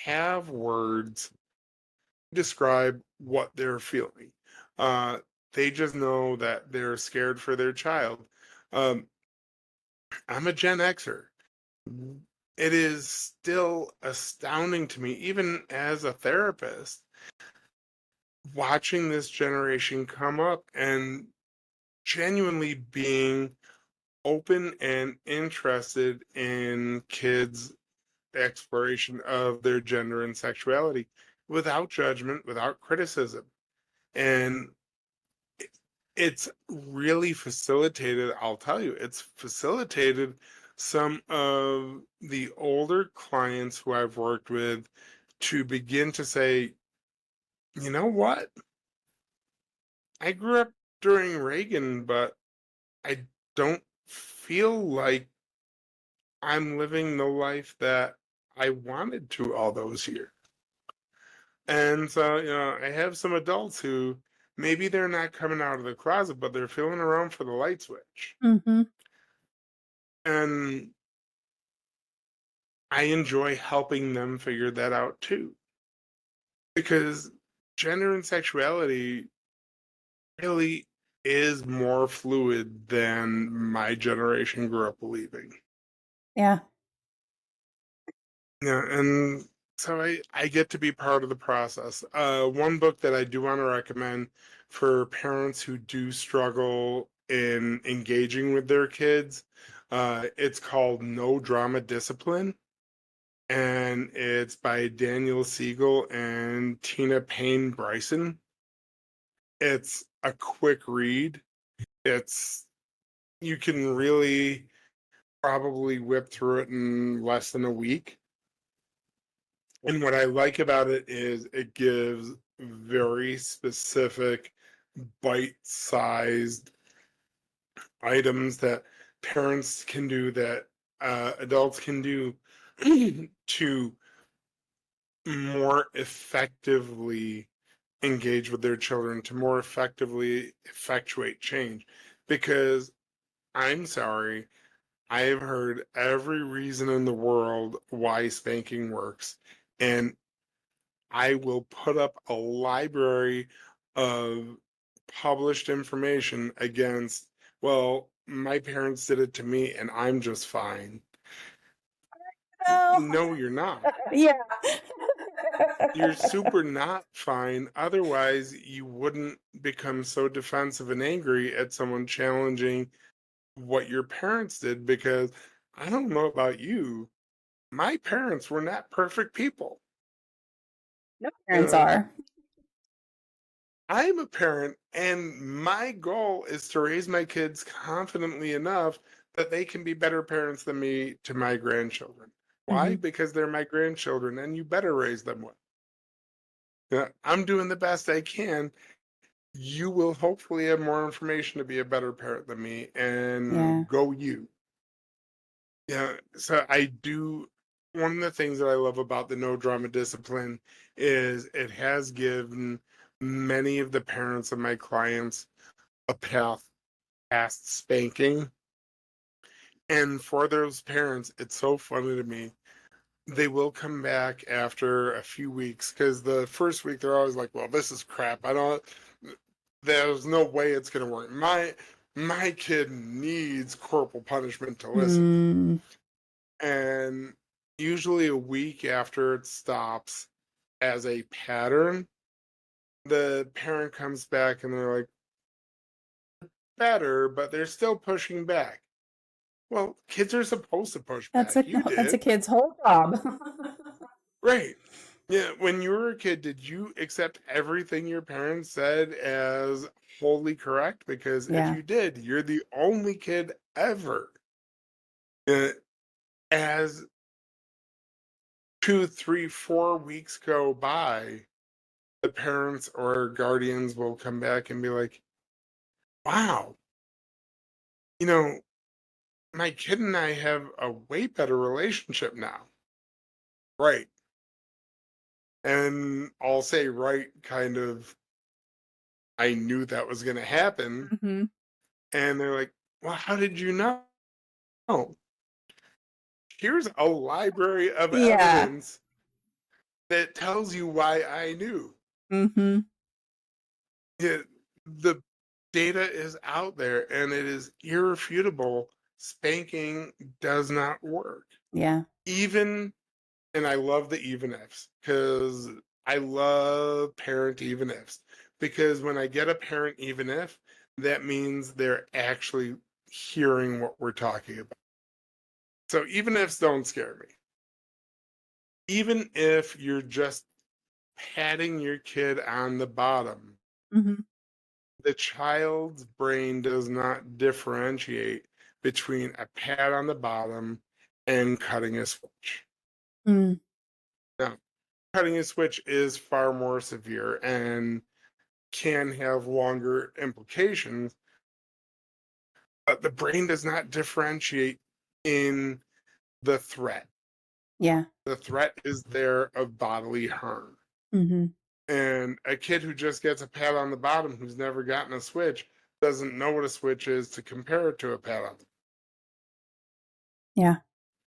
have words to describe what they're feeling. Uh, they just know that they're scared for their child. Um, I'm a Gen Xer. It is still astounding to me, even as a therapist, watching this generation come up and genuinely being open and interested in kids' exploration of their gender and sexuality without judgment, without criticism. And it's really facilitated, I'll tell you, it's facilitated some of the older clients who I've worked with to begin to say, you know what? I grew up during Reagan, but I don't feel like I'm living the life that I wanted to all those years. And so, I have some adults who maybe they're not coming out of the closet, but they're feeling around for the light switch. Mm-hmm. And I enjoy helping them figure that out too. Because gender and sexuality really is more fluid than my generation grew up believing. Yeah. Yeah, and so I get to be part of the process. One book that I do want to recommend for parents who do struggle in engaging with their kids, it's called No Drama Discipline, and it's by Daniel Siegel and Tina Payne Bryson. It's a quick read. You can really probably whip through it in less than a week. And what I like about it is it gives very specific, bite-sized items that parents can do, that adults can do to more effectively engage with their children, to more effectively effectuate change. Because I'm sorry, I have heard every reason in the world why spanking works. And I will put up a library of published information against, well, my parents did it to me and I'm just fine. No. No, you're not. Yeah. You're super not fine. Otherwise, you wouldn't become so defensive and angry at someone challenging what your parents did, because I don't know about you. My parents were not perfect people. No You parents know, are. I'm a parent, and my goal is to raise my kids confidently enough that they can be better parents than me to my grandchildren. Why? Mm-hmm. Because they're my grandchildren, and you better raise them well. I'm doing the best I can. You will hopefully have more information to be a better parent than me, Yeah. and go you. Yeah, so I do. One of the things that I love about the no drama discipline is it has given many of the parents of my clients a path past spanking. And for those parents, it's so funny to me. They will come back after a few weeks, because the first week they're always like, well, this is crap. There's no way it's going to work. My kid needs corporal punishment to listen. Mm. And usually a week after it stops as a pattern, the parent comes back and they're like, better, but they're still pushing back. Well, kids are supposed to push That's back. a You that's a did. kid's whole job. Right. Yeah, when you were a kid, did you accept everything your parents said as wholly correct? Because if Yeah. you did, you're the only kid ever. Uh, As 2, 3, 4 weeks go by, the parents or guardians will come back and be like, wow, you know, my kid and I have a way better relationship now. Right. And I'll say, right, kind of, I knew that was going to happen. Hmm. And they're like, well, how did you know? Here's a library of Yeah. evidence that tells you why I knew. Hmm. It, the data is out there and it is irrefutable. Spanking does not work. Yeah. Even, and I love the even ifs because I love parent even ifs. Because when I get a parent even if, that means they're actually hearing what we're talking about. So even ifs don't scare me. Even if you're just patting your kid on the bottom, Hmm. the child's brain does not differentiate between a pat on the bottom and cutting a switch. Mm. Now, cutting a switch is far more severe and can have longer implications, but the brain does not differentiate in the threat. Yeah. The threat is there of bodily harm. Hmm. And a kid who just gets a pat on the bottom who's never gotten a switch doesn't know what a switch is to compare it to a pat on the. Yeah.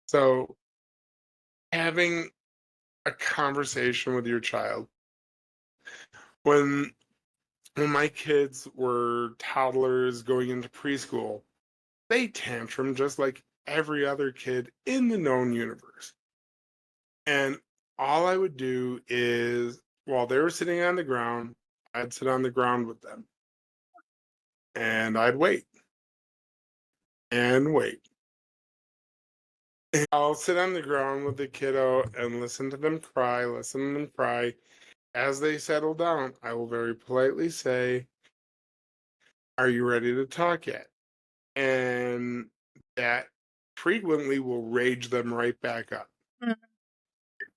So having a conversation with your child. When my kids were toddlers going into preschool, they tantrum just like every other kid in the known universe. And all I would do is while they were sitting on the ground, I'd sit on the ground with them and I'd wait and wait. I'll sit on the ground with the kiddo and listen to them cry, listen to them cry. As they settle down, I will very politely say, are you ready to talk yet? And that frequently will rage them right back up. Mm.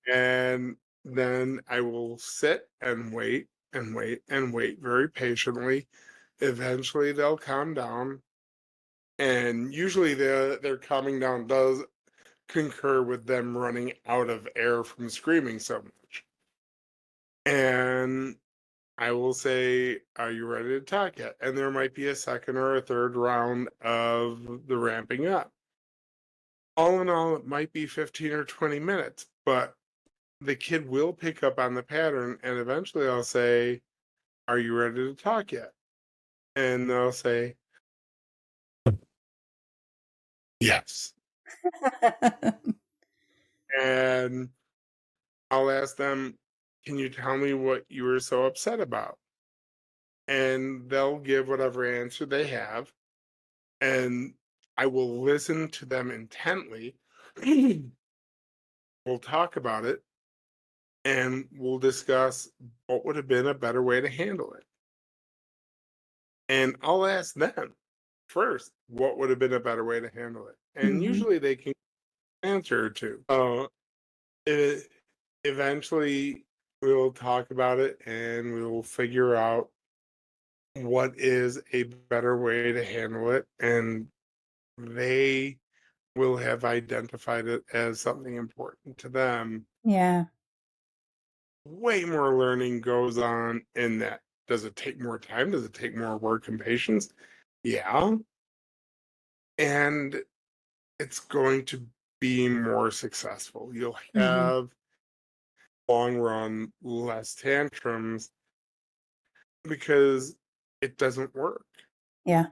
And then I will sit and wait and wait and wait very patiently. Eventually, they'll calm down. And usually, their calming down does concur with them running out of air from screaming so much. And I will say, are you ready to talk yet? And there might be a second or a third round of the ramping up. All in all, it might be 15 or 20 minutes, but the kid will pick up on the pattern. And eventually I'll say, are you ready to talk yet? And they'll say, yes. And I'll ask them, can you tell me what you were so upset about? And they'll give whatever answer they have. And I will listen to them intently. We'll talk about it and we'll discuss what would have been a better way to handle it. And I'll ask them first, what would have been a better way to handle it? And Hmm. usually they can answer or two. It, eventually we'll talk about it and we'll figure out what is a better way to handle it. And they will have identified it as something important to them. Yeah. Way more learning goes on in that. Does it take more time? Does it take more work and patience? Yeah. And it's going to be more successful. You'll Hmm. have long run less tantrums because it doesn't work. Yeah.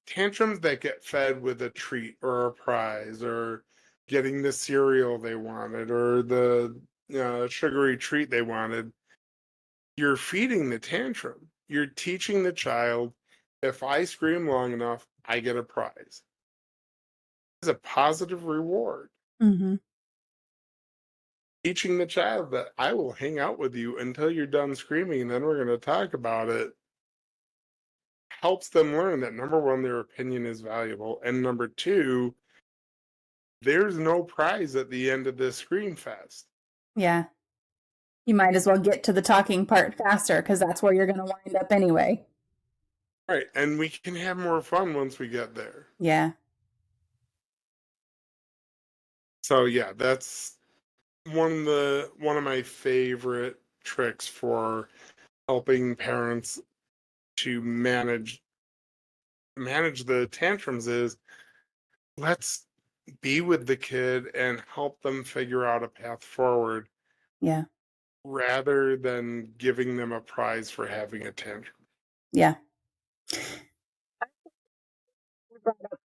Tantrums that get fed with a treat or a prize or getting the cereal they wanted or the sugary treat they wanted, you're feeding the tantrum. You're teaching the child, if I scream long enough, I get a prize. It's a positive reward. Hmm. teaching the child that I will hang out with you until you're done screaming and then we're going to talk about it helps them learn that number one, their opinion is valuable, and number two, there's no prize at the end of this scream fest. Yeah. You might as well get to the talking part faster because that's where you're going to wind up anyway. Right, and we can have more fun once we get there. Yeah. So yeah, that's one of my favorite tricks for helping parents to manage the tantrums is let's be with the kid and help them figure out a path forward. Yeah. Rather than giving them a prize for having a tantrum. Yeah.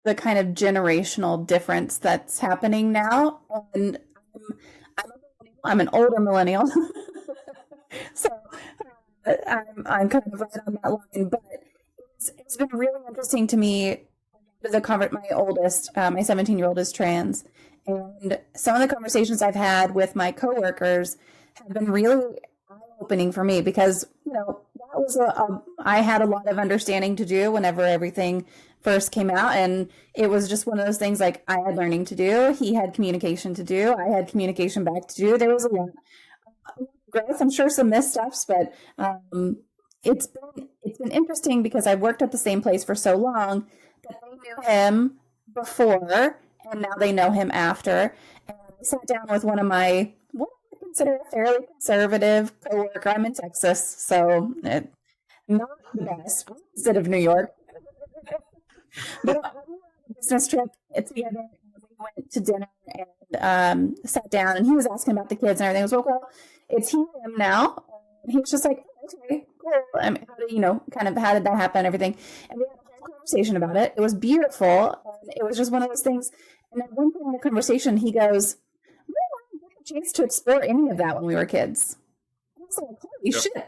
The kind of generational difference that's happening now. And I'm an older millennial. So I'm kind of right on that line. But it's been really interesting to me. My oldest, my 17-year-old is trans. And some of the conversations I've had with my coworkers have been really eye-opening for me because, that was I had a lot of understanding to do whenever everything first came out. And it was just one of those things like I had learning to do. He had communication to do. I had communication back to do. There was a lot of growth. I'm sure some missteps, but it's been interesting because I've worked at the same place for so long that they knew him before and now they know him after. And I sat down with one of my, what I consider a fairly conservative coworker. I'm in Texas, so not the best. Opposite of New York. But on a business trip together, we went to dinner and sat down, and he was asking about the kids and everything. I was like, well, it's he and him now. And he was just like, okay, cool. I mean, how did that happen? Everything. And we had a whole conversation about it. It was beautiful. And it was just one of those things. And at one point in the conversation, he goes, we didn't get a chance to explore any of that when we were kids. And I was like, holy shit.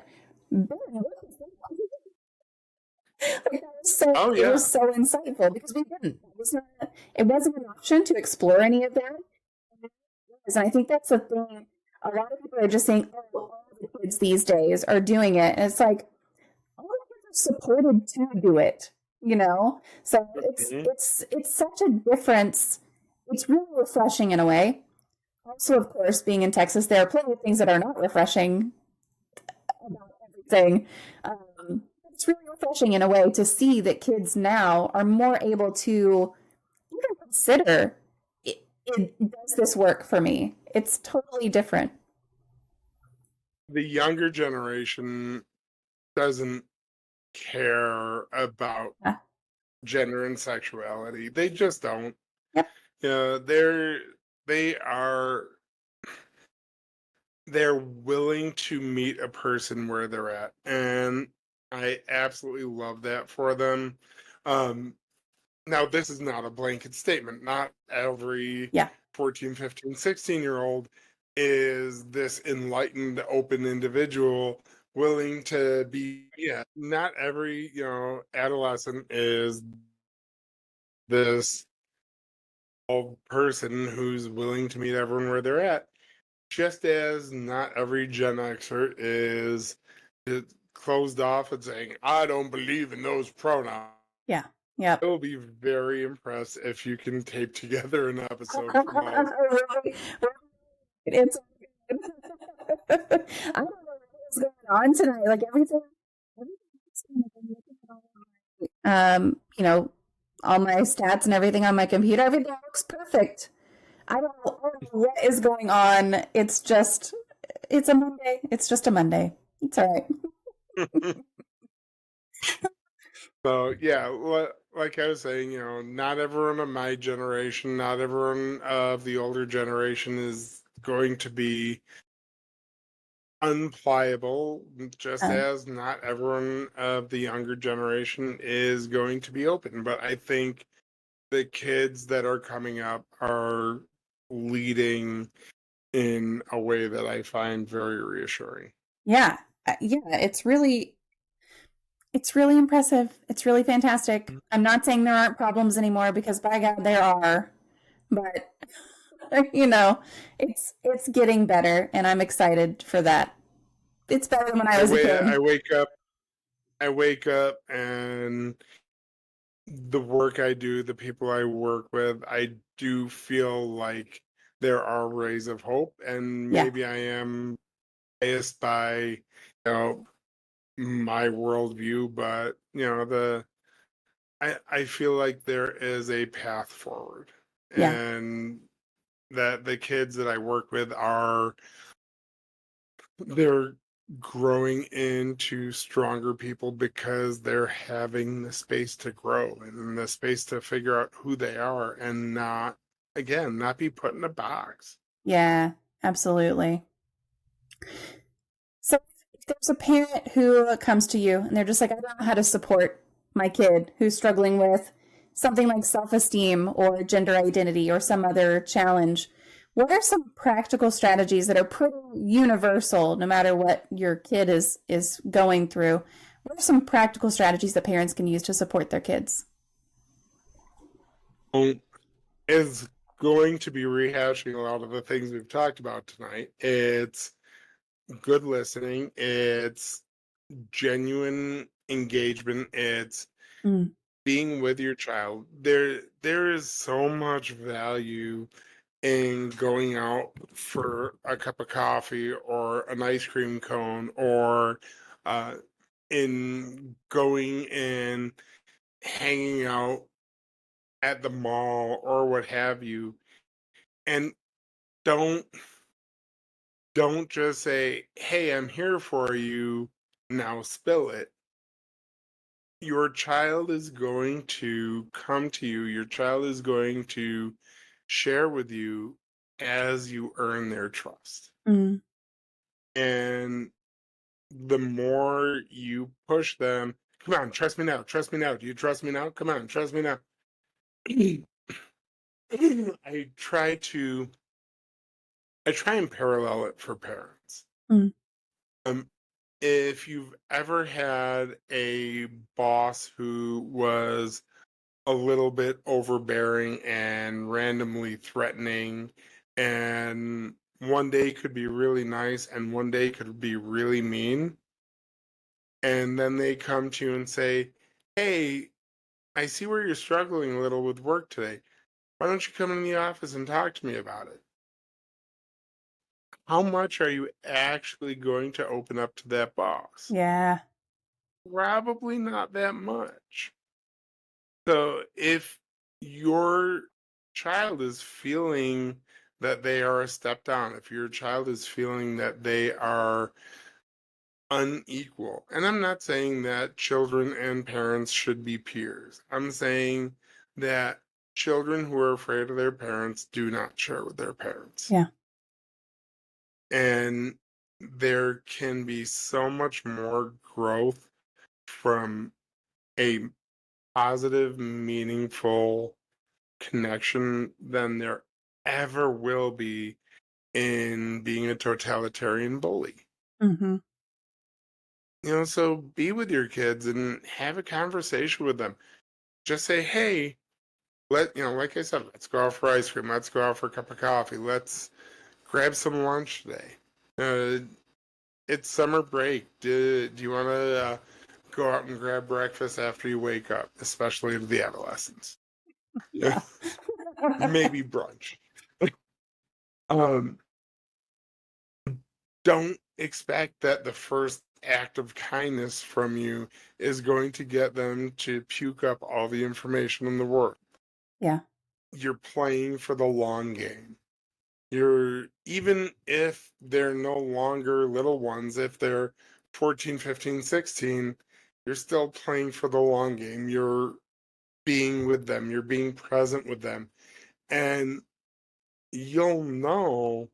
Ben, what is that? Like, it was so insightful because we didn't. It wasn't an option to explore any of that. And I think that's the thing. A lot of people are just saying, oh, all the kids these days are doing it. And it's like, all the kids are supported to do it, So it's such a difference. It's really refreshing in a way. Also, of course, being in Texas, there are plenty of things that are not refreshing about everything. It's really refreshing in a way to see that kids now are more able to even consider, does this work for me? It's totally different. The younger generation doesn't care about gender and sexuality. They just don't. Yep. They're willing to meet a person where they're at. And I absolutely love that for them. Now, this is not a blanket statement. Not every 14, 15, 16-year-old is this enlightened, open individual willing to be. Yeah, not every, adolescent is this person who's willing to meet everyone where they're at. Just as not every Gen Xer is closed off and saying, I don't believe in those pronouns. Yeah. Yeah. I will be very impressed if you can tape together an episode from all. It's I don't know what's going on tonight. Like everything all my stats and everything on my computer, everything looks perfect. I don't know what is going on. It's a Monday. It's just a Monday. It's all right. So, yeah, like I was saying, not everyone of my generation, not everyone of the older generation is going to be unpliable, just as not everyone of the younger generation is going to be open. But I think the kids that are coming up are leading in a way that I find very reassuring. Yeah. It's really impressive. It's really fantastic. I'm not saying there aren't problems anymore because by God, there are. But You know, it's getting better, and I'm excited for that. It's better than when I I was a wait, kid. I wake up and the work I do, the people I work with, I do feel like there are rays of hope, and Yeah, maybe I am biased by, my worldview, but I feel like there is a path forward, yeah, and that the kids that I work with they're growing into stronger people because they're having the space to grow and the space to figure out who they are and not, again, not be put in a box. yeah, absolutely. So if there's a parent who comes to you and they're just like, I don't know how to support my kid who's struggling with something like self-esteem or gender identity or some other challenge, what are some practical strategies that are pretty universal no matter what your kid is going through? What are some practical strategies that parents can use to support their kids? Um, Is going to be rehashing a lot of the things we've talked about tonight. It's good listening, it's genuine engagement, it's Mm, being with your child. There is so much value in going out for a cup of coffee or an ice cream cone, or uh, in going and hanging out at the mall or what have you. And don't don't just say, "Hey, I'm here for you. Now spill it." Your child is going to come to you. Your child is going to share with you as you earn their trust. mm, And the more you push them, come on, trust me now, trust me now. Do you trust me now? Come on, trust me now. I try to I try and parallel it for parents. mm, Um, if you've ever had a boss who was a little bit overbearing and randomly threatening, and one day could be really nice and one day could be really mean, and then they come to you and say, "Hey, I see where you're struggling a little with work today. Why don't you come in the office and talk to me about it?" How much are you actually going to open up to that boss? yeah. Probably not that much. So if your child is feeling that they are a step down, if your child is feeling that they are unequal, and I'm not saying that children and parents should be peers, I'm saying that children who are afraid of their parents do not share with their parents. Yeah. And there can be so much more growth from a positive, meaningful connection than there ever will be in being a totalitarian bully. Hmm. So be with your kids and have a conversation with them. Just say, hey, like I said, let's go out for ice cream. Let's go out for a cup of coffee. Let's grab some lunch today. Uh, it's summer break. Do you want to go out and grab breakfast after you wake up, especially the adolescents? Yeah. Maybe brunch. Um, don't expect that the first act of kindness from you is going to get them to puke up all the information in the world. Yeah. You're playing for the long game. You're, even if they're no longer little ones, if they're 14, 15, 16, you're still playing for the long game. You're being with them, you're being present with them. And you'll know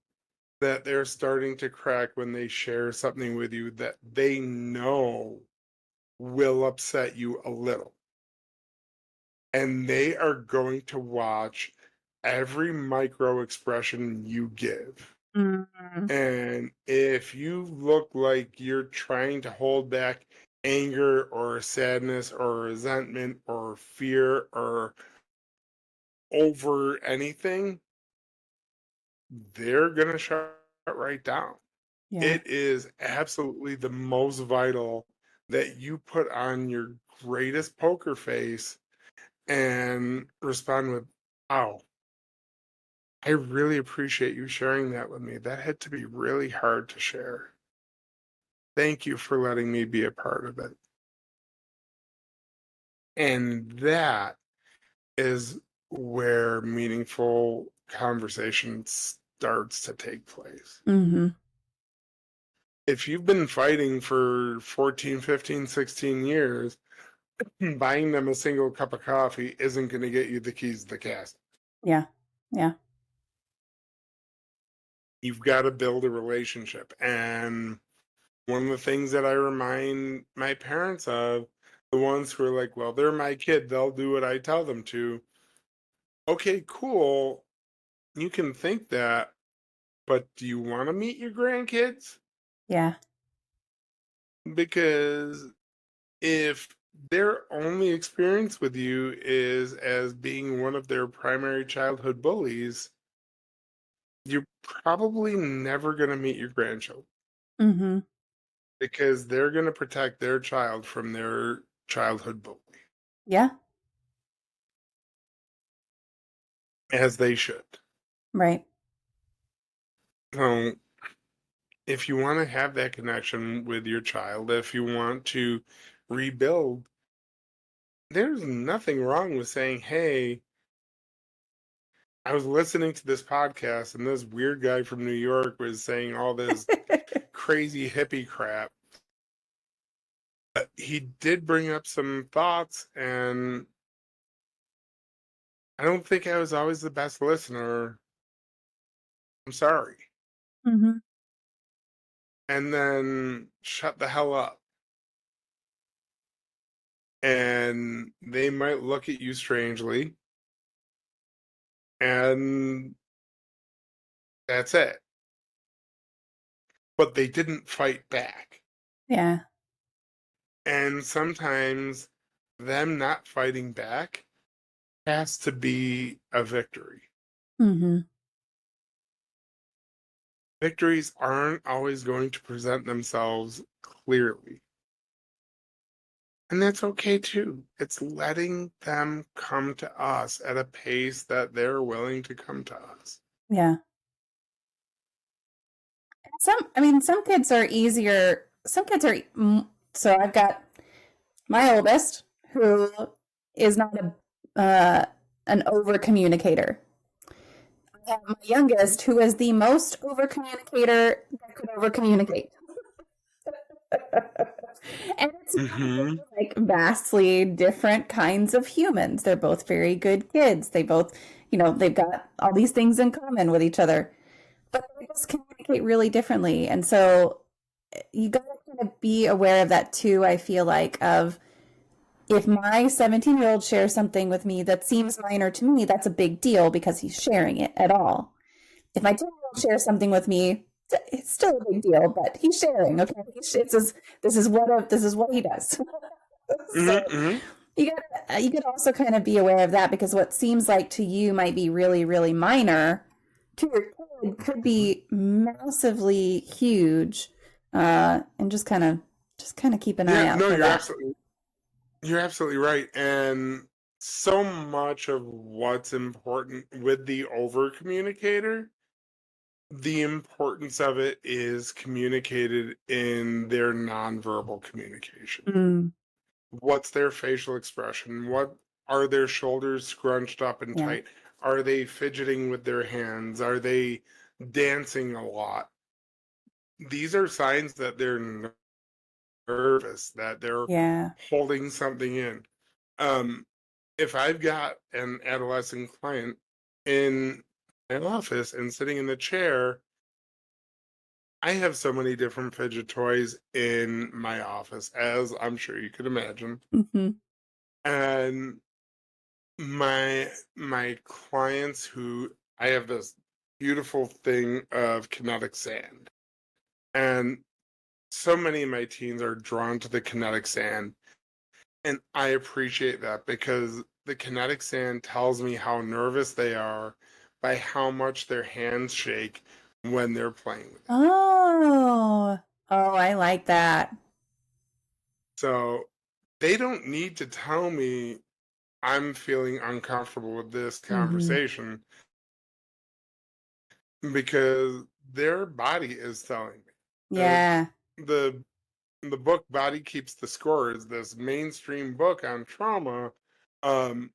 that they're starting to crack when they share something with you that they know will upset you a little. And they are going to watch every micro expression you give. Mm, And if you look like you're trying to hold back anger or sadness or resentment or fear or over anything, they're going to shut right down. Yeah. It is absolutely the most vital that you put on your greatest poker face and respond with, "Wow, I really appreciate you sharing that with me. That had to be really hard to share. Thank you for letting me be a part of it." And that is where meaningful conversation starts to take place. Mm-hmm. If you've been fighting for 14, 15, 16 years, buying them a single cup of coffee isn't going to get you the keys to the castle. Yeah. Yeah. You've got to build a relationship. And one of the things that I remind my parents of, the ones who are like, well, they're my kid, they'll do what I tell them to. Okay, cool. You can think that, but do you want to meet your grandkids? Yeah. Because if their only experience with you is as being one of their primary childhood bullies, you're probably never going to meet your grandchildren Mm-hmm. because they're going to protect their child from their childhood bully, Yeah. as they should. Right. So, if you want to have that connection with your child, if you want to rebuild, there's nothing wrong with saying, hey, I was listening to this podcast and this weird guy from New York was saying all this crazy hippie crap. But he did bring up some thoughts, and I don't think I was always the best listener. I'm sorry. Mm-hmm. And then shut the hell up. And they might look at you strangely, and that's it. But they didn't fight back. Yeah. And sometimes them not fighting back has to be a victory. Mm-hmm. Victories aren't always going to present themselves clearly. And that's okay too. It's letting them come to us at a pace that they're willing to come to us. Yeah. Some kids are easier. Some kids are, so I've got my oldest who is not an over communicator. I have my youngest who is the most over communicator that could over communicate. And it's Mm-hmm. like vastly different kinds of humans. They're both very good kids. They both, they've got all these things in common with each other, but they just communicate really differently. And so you got to kind of be aware of that too. I feel like of if my 17-year-old shares something with me that seems minor to me, that's a big deal because he's sharing it at all. If my 10-year-old shares something with me, it's still a big deal, but he's sharing. Okay, this is what he does. So Mm-hmm. you got to also kind of be aware of that because what seems like to you might be really really minor to your kid could be massively huge, and just kind of keep an eye Yeah, out no, for that. you're absolutely right. And so much of what's important with the over communicator, the importance of it is communicated in their nonverbal communication. Mm, What's their facial expression? What are their shoulders scrunched up and yeah, tight? Are they fidgeting with their hands? Are they dancing a lot? These are signs that they're nervous, that they're yeah, holding something in. Um, if I've got an adolescent client in my office and sitting in the chair, I have so many different fidget toys in my office, as I'm sure you could imagine. hmm, And my clients who I have this beautiful thing of kinetic sand. And so many of my teens are drawn to the kinetic sand. And I appreciate that because the kinetic sand tells me how nervous they are by how much their hands shake when they're playing with it. Oh, I like that. So they don't need to tell me I'm feeling uncomfortable with this conversation because their body is telling me. Yeah. The the book Body Keeps the Score is this mainstream book on trauma. Um,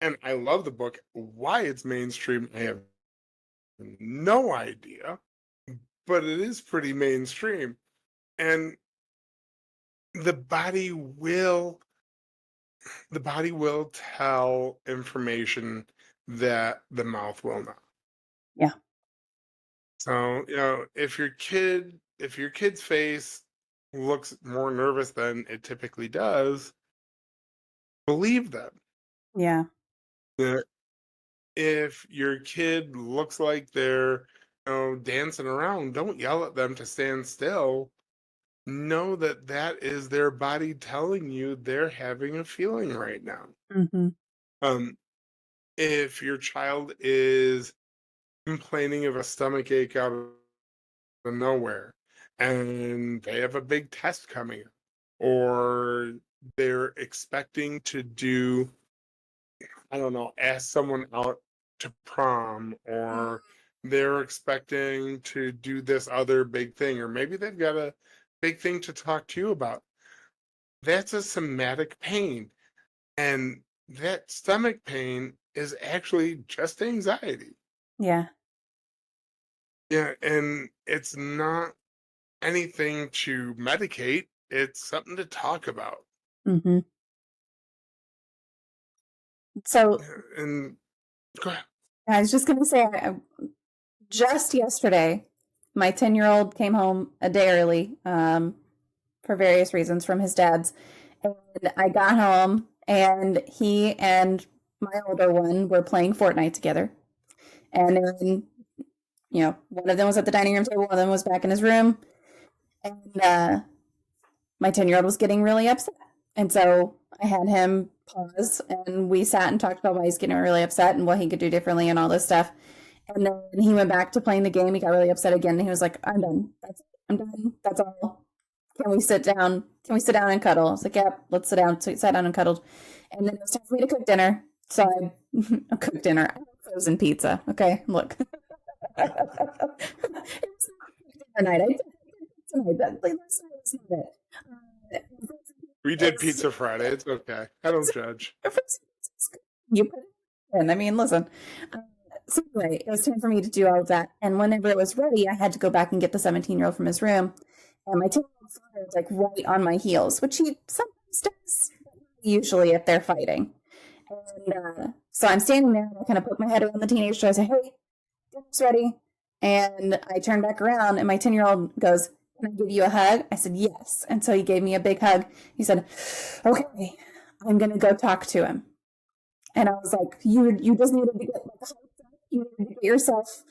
and I love the book. Why it's mainstream, I have no idea, but it is pretty mainstream. And the body will the body will tell information that the mouth will not. Yeah. So, if your kid's face looks more nervous than it typically does, believe them. Yeah. Uh, If your kid looks like they're, dancing around, don't yell at them to stand still. Know that that is their body telling you they're having a feeling right now. Mm-hmm. Um, if your child is complaining of a stomach ache out of nowhere and they have a big test coming up, or they're expecting to do, I don't know, ask someone out to prom, or they're expecting to do this other big thing, or maybe they've got a big thing to talk to you about. That's a somatic pain. And that stomach pain is actually just anxiety. Yeah. Yeah, and it's not anything to medicate, it's something to talk about. Mm-hmm. So Yeah, and go ahead. I was just going to say, just yesterday, my 10-year-old came home a day early for various reasons from his dad's. And I got home, and he and my older one were playing Fortnite together. And then, one of them was at the dining room table, one of them was back in his room. And my 10-year-old was getting really upset. And so I had him pause, and we sat and talked about why he's getting really upset and what he could do differently and all this stuff. And then he went back to playing the game. He got really upset again. And he was like, I'm done. I'm done. That's all. Can we sit down? Can we sit down and cuddle? I was like, yep, let's sit down. So we sat down and cuddled. And then it was time for me to cook dinner. So I cooked dinner. I had frozen pizza. Okay, look. It was dinner night. I did tonight. That's not it. We did Pizza Friday. It's okay. I don't judge. You put it in. I mean, listen. So anyway, it was time for me to do all of that. And whenever it was ready, I had to go back and get the 17-year-old from his room. And my 10-year-old father was like right on my heels, which he sometimes does, usually if they're fighting. And so I'm standing there, and I kind of put my head around the teenager. I say, hey, dinner's ready. And I turn back around, and my 10-year-old goes, can I give you a hug? I said, yes. And so he gave me a big hug. He said, okay, I'm going to go talk to him. And I was like, you just needed to get you needed to get yourself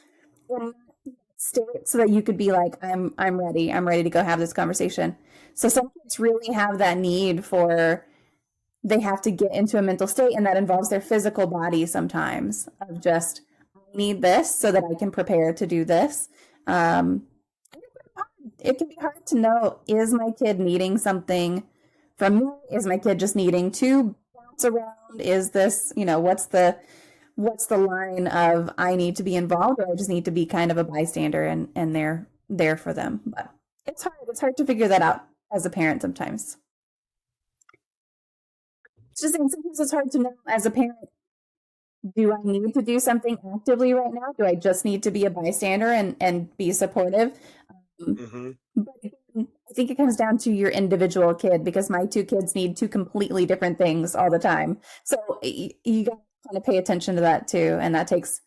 in that state so that you could be like, I'm ready. I'm ready to go have this conversation. So some kids really have that need for, they have to get into a mental state, and that involves their physical body sometimes, of just, I need this so that I can prepare to do this. It can be hard to know, is my kid needing something from me? Is my kid just needing to bounce around? Is this, what's the line of, I need to be involved, or I just need to be kind of a bystander and they're there for them? But it's hard. It's hard to figure that out as a parent sometimes. It's just sometimes it's hard to know as a parent, do I need to do something actively right now? Do I just need to be a bystander and be supportive? But I think it comes down to your individual kid, because my two kids need two completely different things all the time. So you got to kind of pay attention to that too, and that takes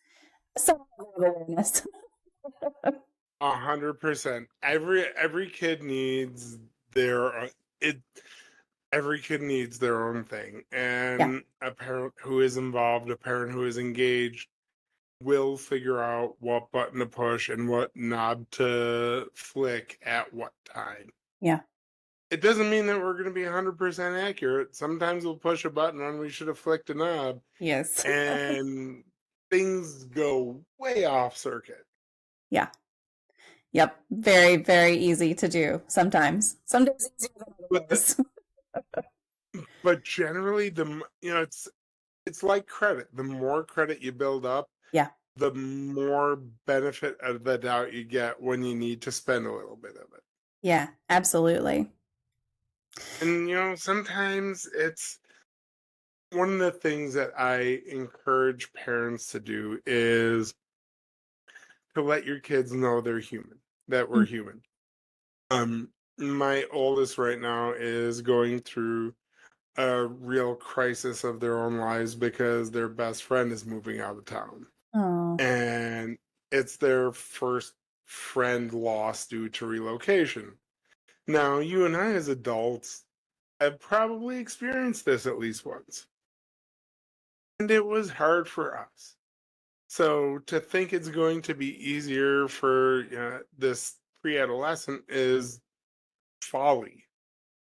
some awareness. 100%. Every kid needs their it. Every kid needs their own thing, and Yeah. a parent who is involved, a parent who is engaged, will figure out what button to push and what knob to flick at what time. Yeah. It doesn't mean that we're going to be 100% accurate. Sometimes we'll push a button when we should have flicked a knob, Yes. and things go way off circuit. Yeah. Yep. Very, very easy to do sometimes. Some days easier than But others. but generally, it's like credit. The more credit you build up, Yeah. the more benefit of the doubt you get when you need to spend a little bit of it. Yeah, absolutely. And sometimes it's one of the things that I encourage parents to do is to let your kids know they're human, that we're Mm. human. My oldest right now is going through a real crisis of their own lives because their best friend is moving out of town. Oh. And it's their first friend lost due to relocation. Now, you and I as adults have probably experienced this at least once. And it was hard for us. So to think it's going to be easier for this pre-adolescent is folly.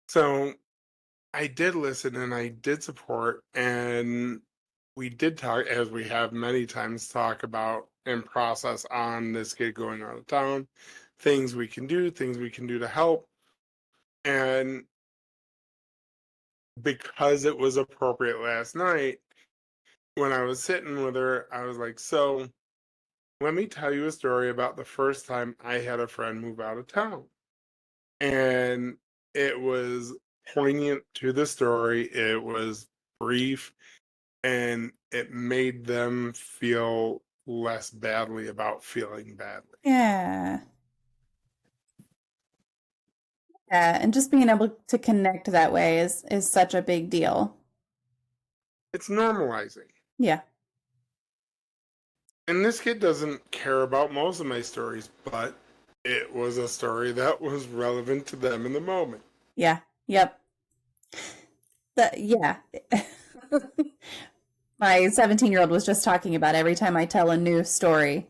So I did listen and I did support, and we did talk, as we have many times, talk about and process on this kid going out of town, things we can do to help. And because it was appropriate last night, when I was sitting with her, I was like, so let me tell you a story about the first time I had a friend move out of town. And it was poignant to the story. It was brief, and it made them feel less badly about feeling badly. Yeah. Yeah, and just being able to connect that way is such a big deal. It's normalizing. Yeah. And this kid doesn't care about most of my stories, but it was a story that was relevant to them in the moment. Yeah. Yep. Yeah. My 17-year-old was just talking about every time I tell a new story.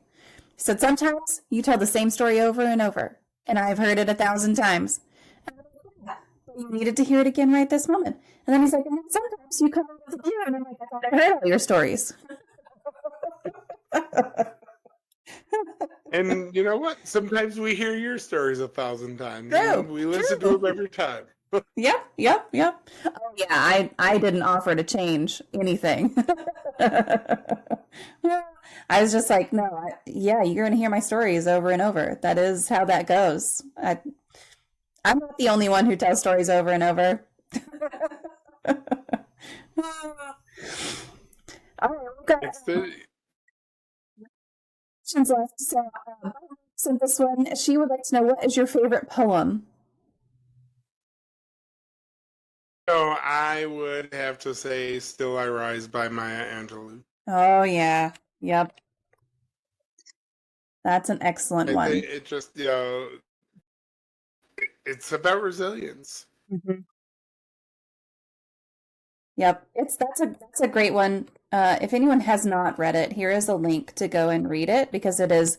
He said, sometimes you tell the same story over and over, and I've heard it 1,000 times. And I'm like, yeah, but you needed to hear it again right this moment. And then he's like, and then sometimes you come out with a blue, and I'm like, I thought I heard all your stories. And you know what? Sometimes we hear your stories 1,000 times. True. And we listen to them every time. Yep. Oh yeah, I didn't offer to change anything. I was just like, no, yeah, you're gonna hear my stories over and over. That is how that goes. I'm not the only one who tells stories over and over. All right, we've got It's the questions left. So, sent this one. She would like to know, what is your favorite poem? So I would have to say Still I Rise by Maya Angelou. Oh yeah. Yep. That's an excellent I one. think it just, it's about resilience. Mm-hmm. Yep, that's a great one. If anyone has not read it, here is a link to go and read it because it is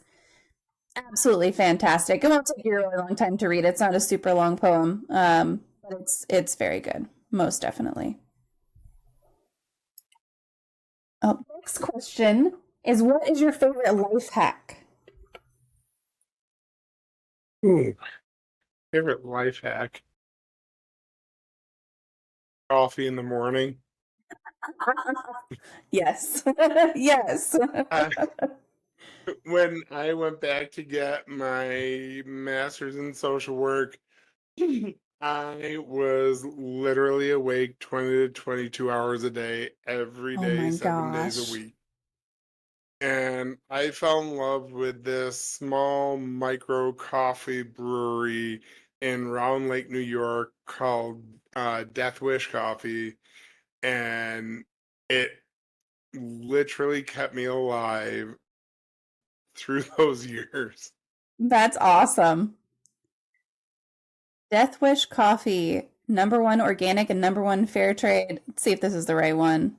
absolutely fantastic. It won't take you a really long time to read. It's not a super long poem, but it's very good, most definitely. Next question is, what is your favorite life hack? Ooh, favorite life hack. Coffee in the morning. Yes. Yes. When I went back to get my master's in social work, I was literally awake 20 to 22 hours a day, every Oh day, my 7 days gosh. a week. And I fell in love with this small micro coffee brewery in Round Lake, New York called Death Wish Coffee. And it literally kept me alive through those years. That's awesome. Death Wish Coffee, #1 organic and #1 fair trade. Let's see if this is the right one.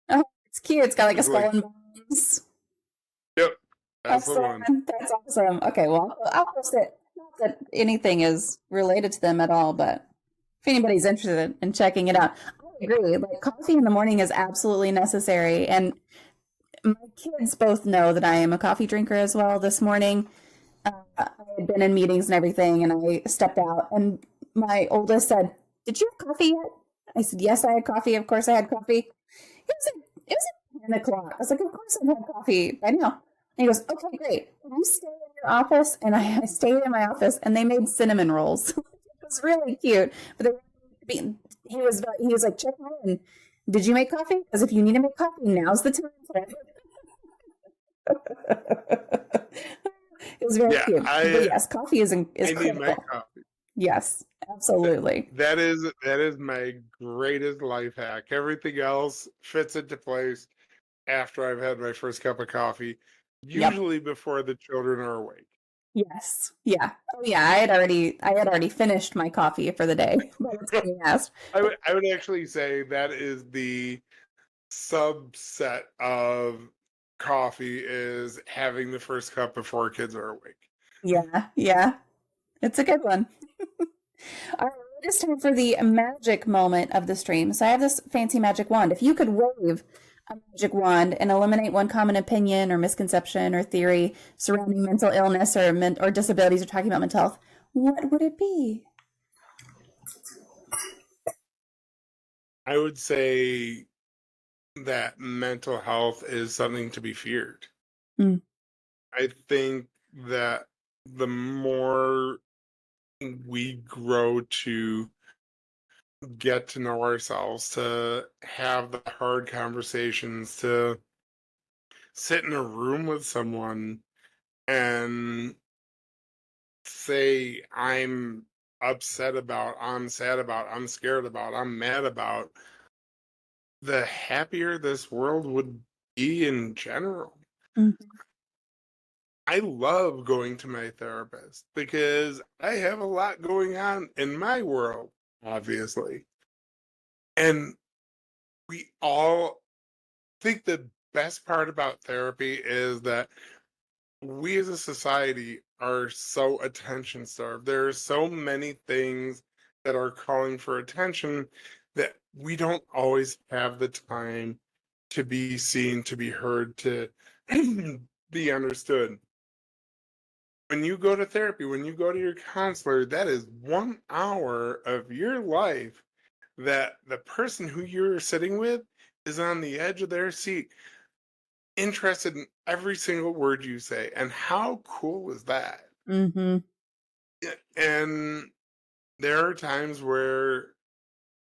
Oh, it's cute. It's got like a skull and bones. Yep, that's the one. That's awesome. Okay, well, I'll post it. Not that anything is related to them at all, but if anybody's interested in checking it out. All agree. Like coffee in the morning is absolutely necessary. And my kids both know that I am a coffee drinker as well. This morning, I had been in meetings and everything, and I stepped out, and my oldest said, "Did you have coffee yet?" I said, "Yes, I had coffee. Of course, I had coffee." It was at 10 o'clock. I was like, "Of course, I've had coffee by now." And he goes, "Okay, great. Can you stay in your office?" And I stayed in my office, and they made cinnamon rolls. It was really cute. But he was like, "Check in. Did you make coffee? Because if you need to make coffee, now's the time for it." It was very Yeah, cute. But yes, coffee is I need my critical. coffee. Yes, absolutely. That is my greatest life hack. Everything else fits into place after I've had my first cup of coffee, Yep. usually before the children are awake. Yes. Yeah. Oh yeah, I had already finished my coffee for the day by the time you asked. I would actually say that is the subset of coffee is having the first cup before kids are awake. Yeah, yeah. It's a good one. All right, it is time for the magic moment of the stream. So I have this fancy magic wand. If you could wave a magic wand and eliminate one common opinion or misconception or theory surrounding mental illness or disabilities or talking about mental health, what would it be? I would say that mental health is something to be feared. Mm, I think that the more we grow to get to know ourselves, to have the hard conversations, to sit in a room with someone and say, I'm upset about, I'm sad about, I'm scared about, I'm mad about, the happier this world would be in general. mm, I love going to my therapist because I have a lot going on in my world, obviously. And we all think the best part about therapy is that we as a society are so attention starved. There are so many things that are calling for attention that we don't always have the time to be seen, to be heard, to be understood. When you go to therapy, when you go to your counselor, that is 1 hour of your life that the person who you're sitting with is on the edge of their seat, interested in every single word you say. And how cool is that? mm-hmm. And there are times where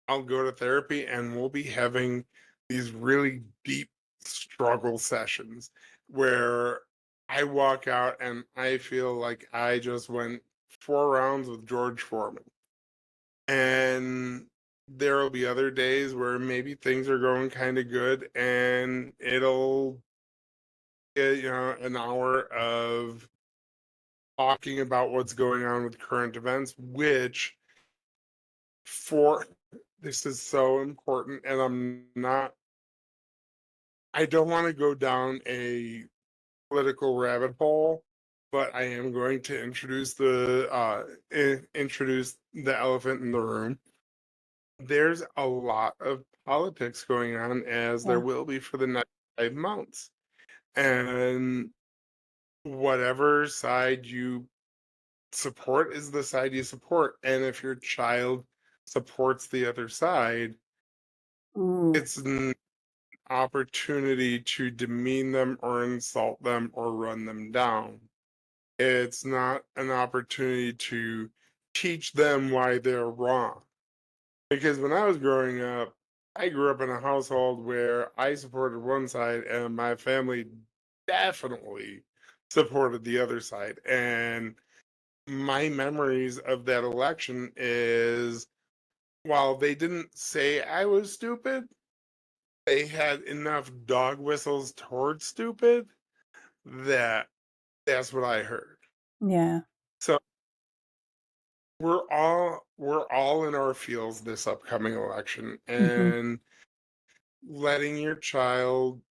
I'll go to therapy and we'll be having these really deep struggle sessions where I walk out and I feel like I just went 4 rounds with George Foreman. And there will be other days where maybe things are going kind of good and it'll get, an hour of talking about what's going on with current events, which for this is so important. And I don't want to go down a political rabbit hole, but I am going to introduce the elephant in the room. There's a lot of politics going on, as there Yeah. will be for the next 5 months. And whatever side you support is the side you support. And if your child supports the other side, Ooh. it's an opportunity to demean them or insult them or run them down. It's not an opportunity to teach them why they're wrong. Because when I was growing up, I grew up in a household where I supported one side and my family definitely supported the other side. And my memories of that election is while they didn't say I was stupid, they had enough dog whistles towards stupid that that's what I heard. Yeah. So we're all in our fields this upcoming election, Mm-hmm. and letting your child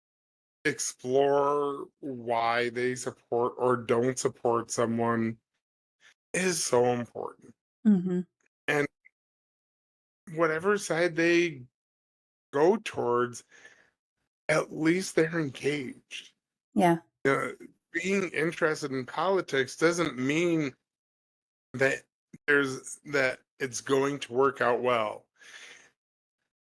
explore why they support or don't support someone is so important. Mm-hmm. And whatever side they go towards, at least they're engaged. Yeah. Being interested in politics doesn't mean that that it's going to work out well.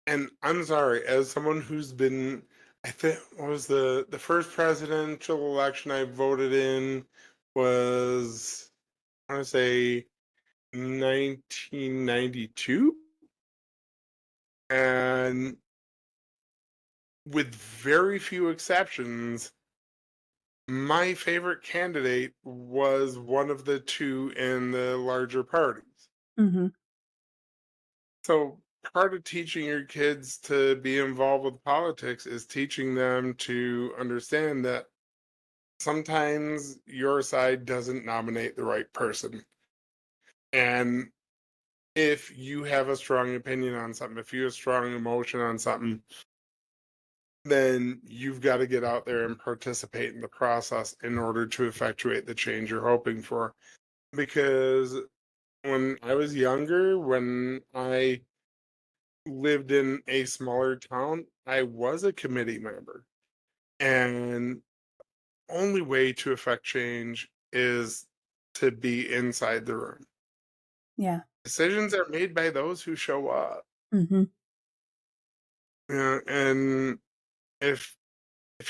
And I'm sorry, as someone who's been, I think, what was the first presidential election I voted in was, I want to say 1992, and with very few exceptions, my favorite candidate was one of the two in the larger parties. Mm-hmm. So part of teaching your kids to be involved with politics is teaching them to understand that sometimes your side doesn't nominate the right person. And if you have a strong opinion on something, if you have a strong emotion on something, then you've got to get out there and participate in the process in order to effectuate the change you're hoping for. Because when I was younger, when I lived in a smaller town, I was a committee member. And only way to affect change is to be inside the room. Yeah. Decisions are made by those who show up. Mm-hmm. And if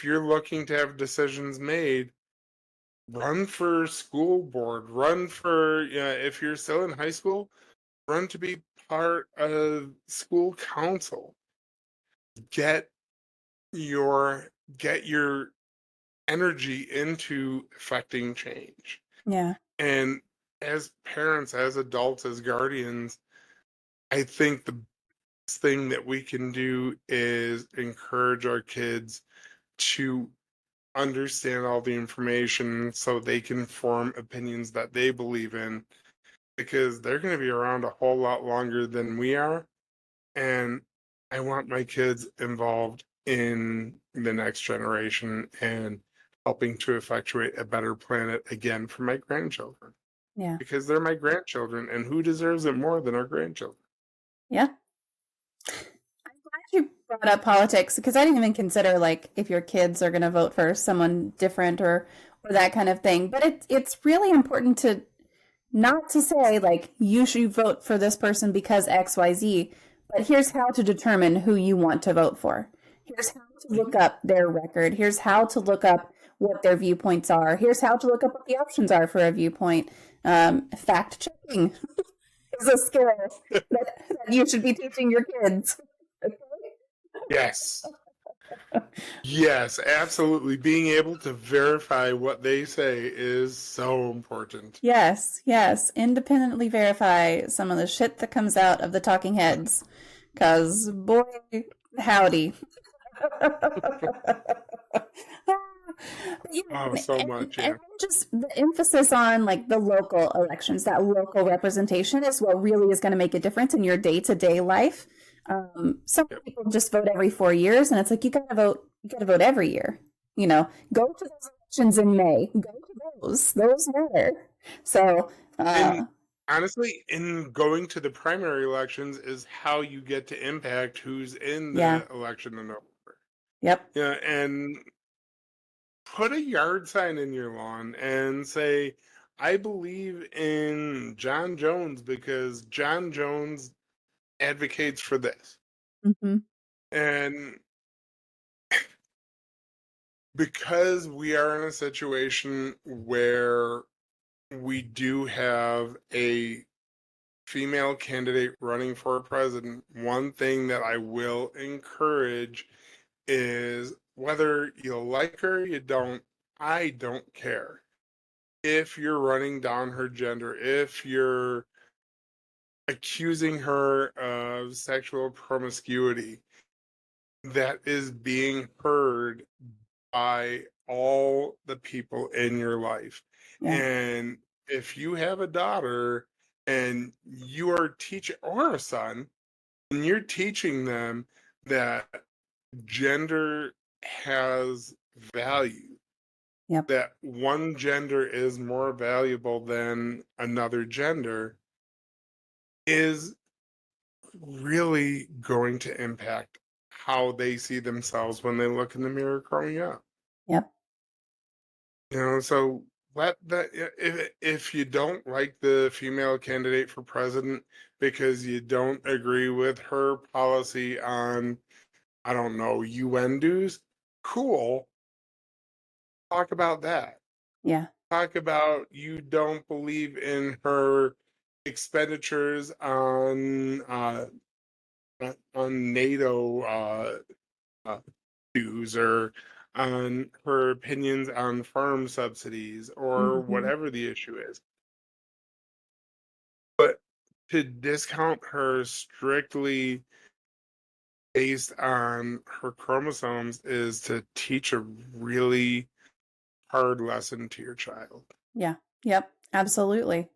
you're looking to have decisions made, run for school board, run for, if you're still in high school, run to be part of school council. Get your energy into affecting change. Yeah. And as parents, as adults, as guardians, I think the best thing that we can do is encourage our kids to understand all the information so they can form opinions that they believe in, because they're going to be around a whole lot longer than we are. And I want my kids involved in the next generation and helping to effectuate a better planet again for my grandchildren. Yeah. Because they're my grandchildren, and who deserves it more than our grandchildren? Yeah. I'm glad you brought up politics because I didn't even consider like if your kids are going to vote for someone different or that kind of thing. But it's really important to not to say like you should vote for this person because XYZ, but here's how to determine who you want to vote for. Here's how to look up their record. Here's how to look up what their viewpoints are. Here's how to look up what the options are for a viewpoint. Fact checking is a skill that you should be teaching your kids. Yes. Yes, absolutely. Being able to verify what they say is so important. Yes, yes. Independently verify some of the shit that comes out of the talking heads. Because, boy, howdy. Oh, so much, yeah. And just the emphasis on like the local elections, that local representation is what really is going to make a difference in your day-to-day life. Some Yep. people just vote every 4 years, and it's like you gotta vote every year. Go to those elections in May. Go to those matter. So, And honestly, in going to the primary elections is how you get to impact who's in yeah, the election in November. yep, Yeah, and put a yard sign in your lawn and say, I believe in John Jones because John Jones advocates for this. hmm And because we are in a situation where we do have a female candidate running for president, one thing that I will encourage is, whether you like her or you don't, I don't care. If you're running down her gender, if you're accusing her of sexual promiscuity, that is being heard by all the people in your life. yeah, And if you have a daughter and you are teaching, or a son, and you're teaching them that gender has value, yep, that one gender is more valuable than another gender, is really going to impact how they see themselves when they look in the mirror growing up. Yep. So let that if you don't like the female candidate for president because you don't agree with her policy on, I don't know, UN dues, cool. Talk about that. Yeah. Talk about you don't believe in her expenditures on NATO uh, dues, or on her opinions on farm subsidies, or Mm-hmm. whatever the issue is. But to discount her strictly based on her chromosomes is to teach a really hard lesson to your child. Yeah. Yep. Absolutely.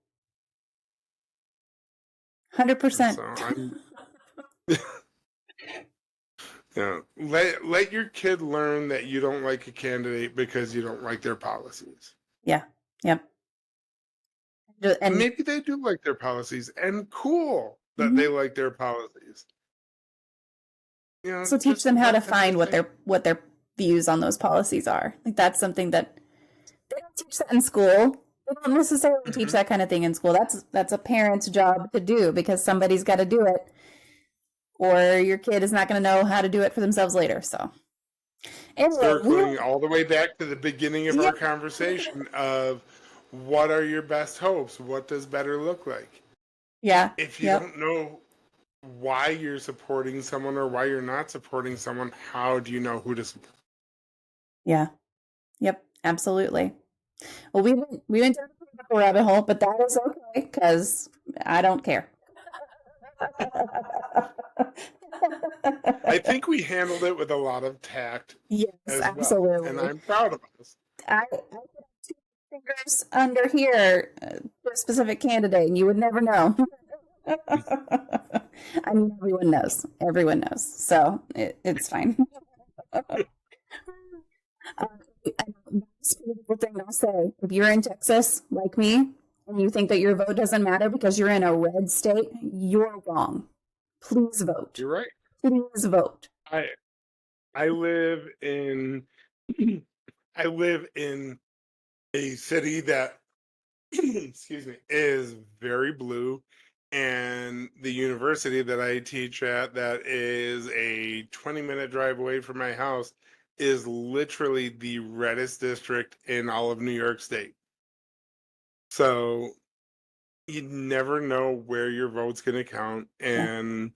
And 100%. so I'm let your kid learn that you don't like a candidate because you don't like their policies. Yeah. Yep. And Maybe they do like their policies, and cool that mhm. they like their policies. So teach Just them how to let them find decide. what their views on those policies are. Like that's something that they don't teach that in school. They don't necessarily teach Hmm. that kind of thing in school. That's a parent's job to do because somebody's got to do it, or your kid is not going to know how to do it for themselves later. So anyway, Circling all the way back to the beginning of our yeah, conversation of what are your best hopes? What does better look like? yeah, If you yep, don't know why you're supporting someone or why you're not supporting someone, how do you know who to support? yeah, yep, absolutely. Well, we went down the political rabbit hole, but that is okay because I don't care. I think we handled it with a lot of tact Yes, as well, and absolutely. I'm proud of us. I put two fingers under here for a specific candidate, and you would never know. I mean, everyone knows. Everyone knows. So it's fine. Most beautiful thing I'll say, if you're in Texas like me and you think that your vote doesn't matter because you're in a red state, you're wrong. Please vote. You're right. Please vote. I I live in I live in a city that excuse me, is very blue, and the university that I teach at, that is a 20-minute drive away from my house, is literally the reddest district in all of New York State. So you never know where your vote's going to count, Yeah. and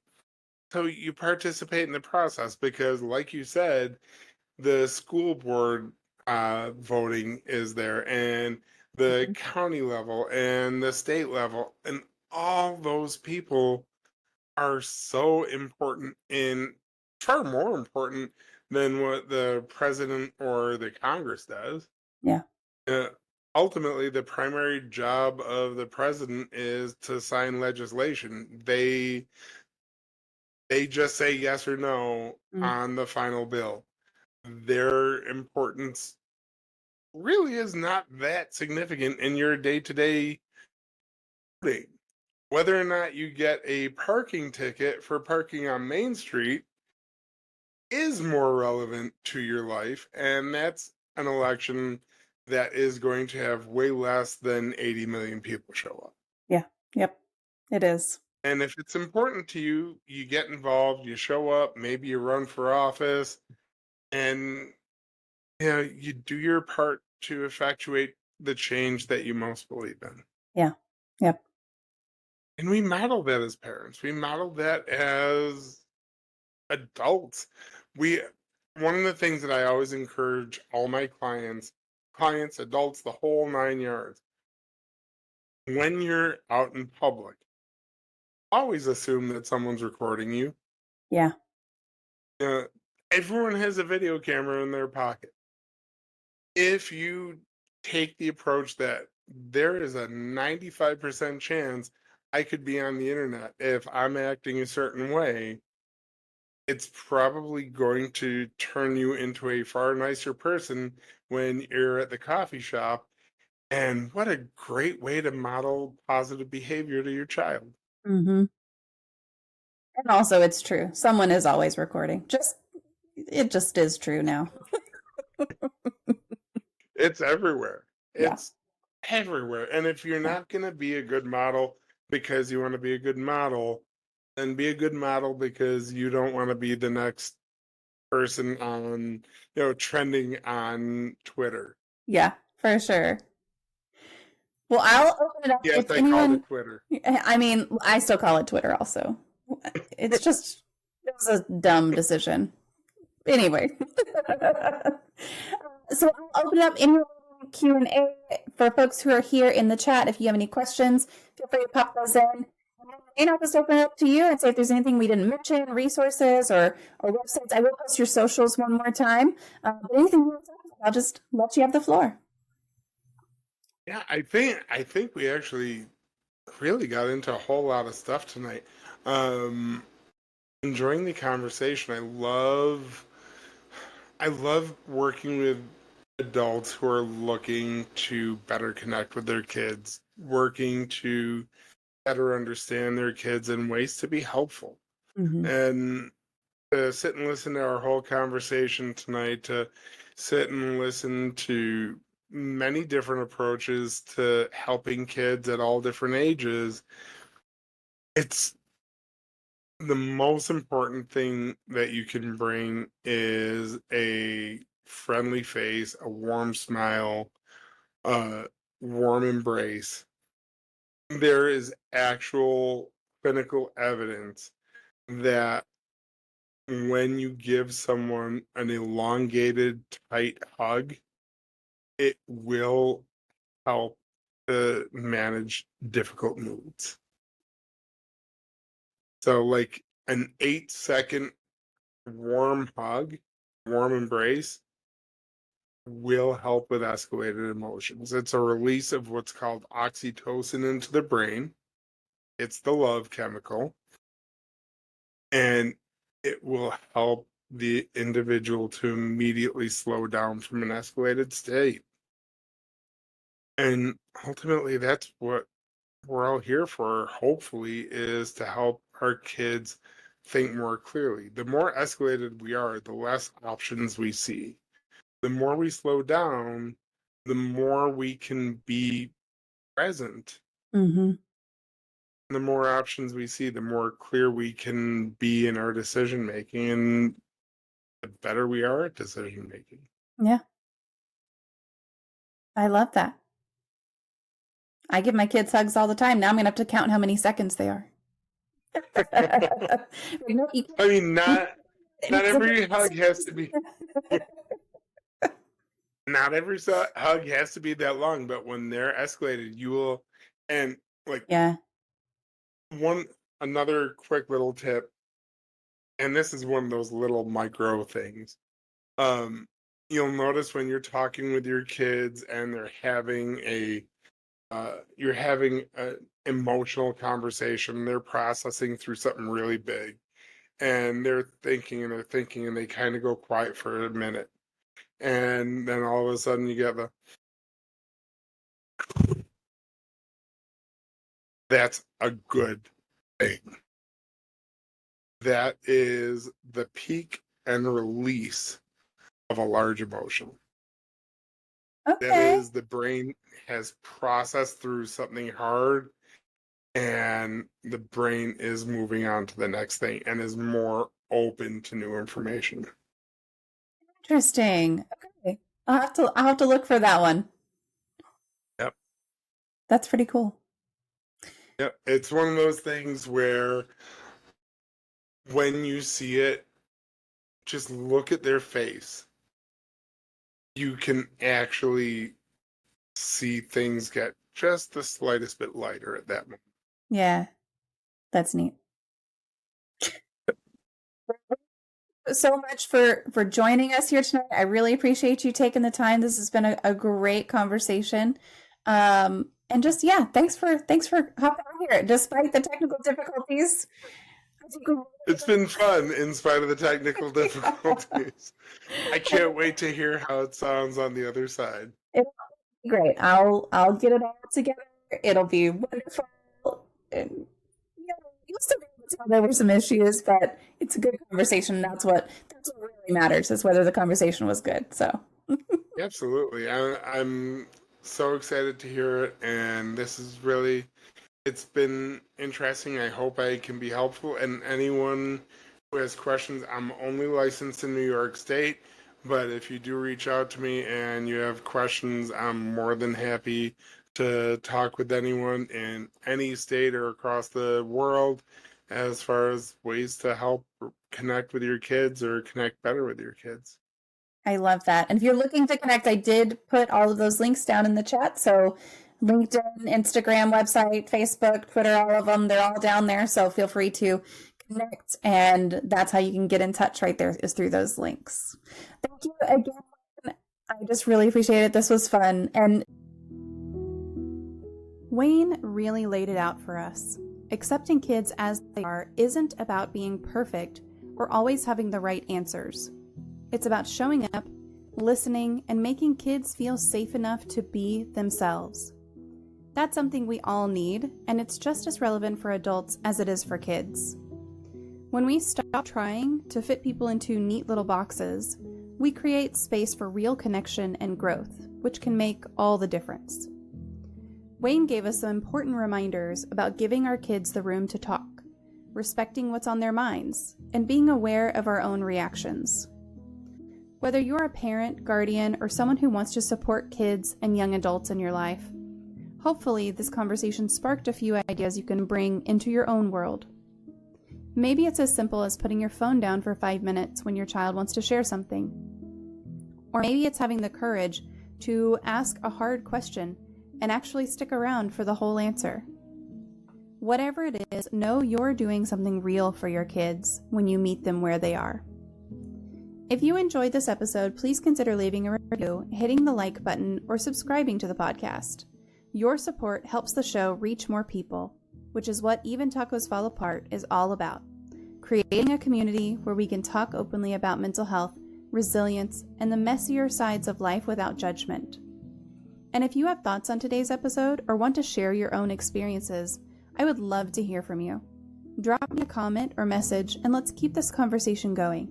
so you participate in the process because, like you said, the school board voting is there, and the Mhm. county level and the state level, and all those people are so important, in far more important than what the president or the Congress does. Yeah. uh, Ultimately, the primary job of the president is to sign legislation. They just say yes or no Mm. on the final bill. Their importance really is not that significant in your day-to-day voting. Whether or not you get a parking ticket for parking on Main Street is more relevant to your life, and that's an election that is going to have way less than 80 million people show up. Yeah. Yep. It is. And if it's important to you, you get involved, you show up, maybe you run for office, and you do your part to effectuate the change that you most believe in. Yeah. Yep. And we model that as parents. We model that as adults. We One of the things that I always encourage all my clients, adults, the whole 9 yards, when you're out in public, always assume that someone's recording you. Yeah. Uh, Everyone has a video camera in their pocket. If you take the approach that there is a 95% chance I could be on the internet if I'm acting a certain way, it's probably going to turn you into a far nicer person when you're at the coffee shop. And what a great way to model positive behavior to your child. Mm-hmm. And also, it's true. Someone is always recording. Just It just is true now. It's everywhere. Yeah. It's everywhere. And if you're not going to be a good model because you want to be a good model, then be a good model because you don't want to be the next person on, trending on Twitter. Yeah, for sure. Well, I'll open it up Yes, if I called anyone, it Twitter. I mean, I still call it Twitter also. It's just, it was a dumb decision. Anyway. So I'll open up any Q&A for folks who are here in the chat. If you have any questions, feel free to pop those in. And I'll just open it up to you and say if there's anything we didn't mention, resources or websites. I will post your socials one more time. But anything you want to talk about, I'll just let you have the floor. Yeah, I think we actually really got into a whole lot of stuff tonight. Enjoying the conversation. I love working with adults who are looking to better connect with their kids, working to better understand their kids and ways to be helpful. Mm-hmm. And to sit and listen to our whole conversation tonight, to sit and listen to many different approaches to helping kids at all different ages, it's the most important thing that you can bring is a friendly face, a warm smile, a warm embrace. There is actual clinical evidence that when you give someone an elongated, tight hug, it will help to manage difficult moods. So, like an 8-second warm hug, warm embrace will help with escalated emotions. It's a release of what's called oxytocin into the brain. It's the love chemical. And it will help the individual to immediately slow down from an escalated state. And ultimately, that's what we're all here for, hopefully, is to help our kids think more clearly. The more escalated we are, the less options we see. The more we slow down, the more we can be present. Mm-hmm. The more options we see, the more clear we can be in our decision making, and the better we are at decision making. Yeah. I love that. I give my kids hugs all the time. Now I'm going to have to count how many seconds they are. I mean, not every hug has to be not every hug has to be that long, but when they're escalated, you will. And like, yeah. Another quick little tip, and this is one of those little micro things. You'll notice when you're talking with your kids and they're having you're having an emotional conversation, they're processing through something really big, and they're thinking and they kind of go quiet for a minute, and then all of a sudden you get that's a good thing. That is the peak and release of a large emotion. Okay. That is, the brain has processed through something hard, and the brain is moving on to the next thing and is more open to new information. Interesting. Okay. I'll have to look for that one. Yep. That's pretty cool. Yep. It's one of those things where when you see it, just look at their face. You can actually see things get just the slightest bit lighter at that moment. Yeah. That's neat. So much for joining us here tonight. I really appreciate you taking the time. This has been a great conversation. And just, yeah, thanks for hopping on here despite the technical difficulties. It's been fun in spite of the technical difficulties. I can't wait to hear how it sounds on the other side. It'll be great. I'll get it all together. It'll be wonderful. And you'll still be able to tell there were some issues, but it's a good conversation. That's what we're really really matters, is whether the conversation was good. So Absolutely. I'm so excited to hear it, and this is really, it's been interesting. I hope I can be helpful. And anyone who has questions, I'm only licensed in New York State, but if you do reach out to me and you have questions, I'm more than happy to talk with anyone in any state or across the world as far as ways to help connect with your kids or connect better with your kids. I love that. And if you're looking to connect, I did put all of those links down in the chat. So LinkedIn, Instagram, website, Facebook, Twitter, all of them, they're all down there. So feel free to connect. And that's how you can get in touch right there, is through those links. Thank you again. I just really appreciate it. This was fun. And Wayne really laid it out for us. Accepting kids as they are isn't about being perfect or always having the right answers. It's about showing up, listening, and making kids feel safe enough to be themselves. That's something we all need, and it's just as relevant for adults as it is for kids. When we stop trying to fit people into neat little boxes, we create space for real connection and growth, which can make all the difference. Wayne gave us some important reminders about giving our kids the room to talk, respecting what's on their minds, and being aware of our own reactions. Whether you're a parent, guardian, or someone who wants to support kids and young adults in your life, hopefully this conversation sparked a few ideas you can bring into your own world. Maybe it's as simple as putting your phone down for 5 minutes when your child wants to share something. Or maybe it's having the courage to ask a hard question and actually stick around for the whole answer. Whatever it is, know you're doing something real for your kids when you meet them where they are. If you enjoyed this episode, please consider leaving a review, hitting the like button, or subscribing to the podcast. Your support helps the show reach more people, which is what Even Tacos Fall Apart is all about. Creating a community where we can talk openly about mental health, resilience, and the messier sides of life without judgment. And if you have thoughts on today's episode or want to share your own experiences, I would love to hear from you. Drop me a comment or message, and let's keep this conversation going.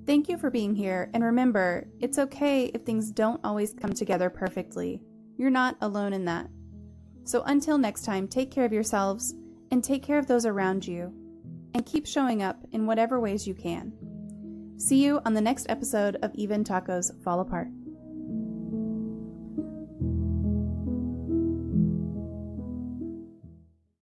Thank you for being here, and remember, it's okay if things don't always come together perfectly. You're not alone in that. So until next time, take care of yourselves and take care of those around you, and keep showing up in whatever ways you can. See you on the next episode of Even Tacos Fall Apart.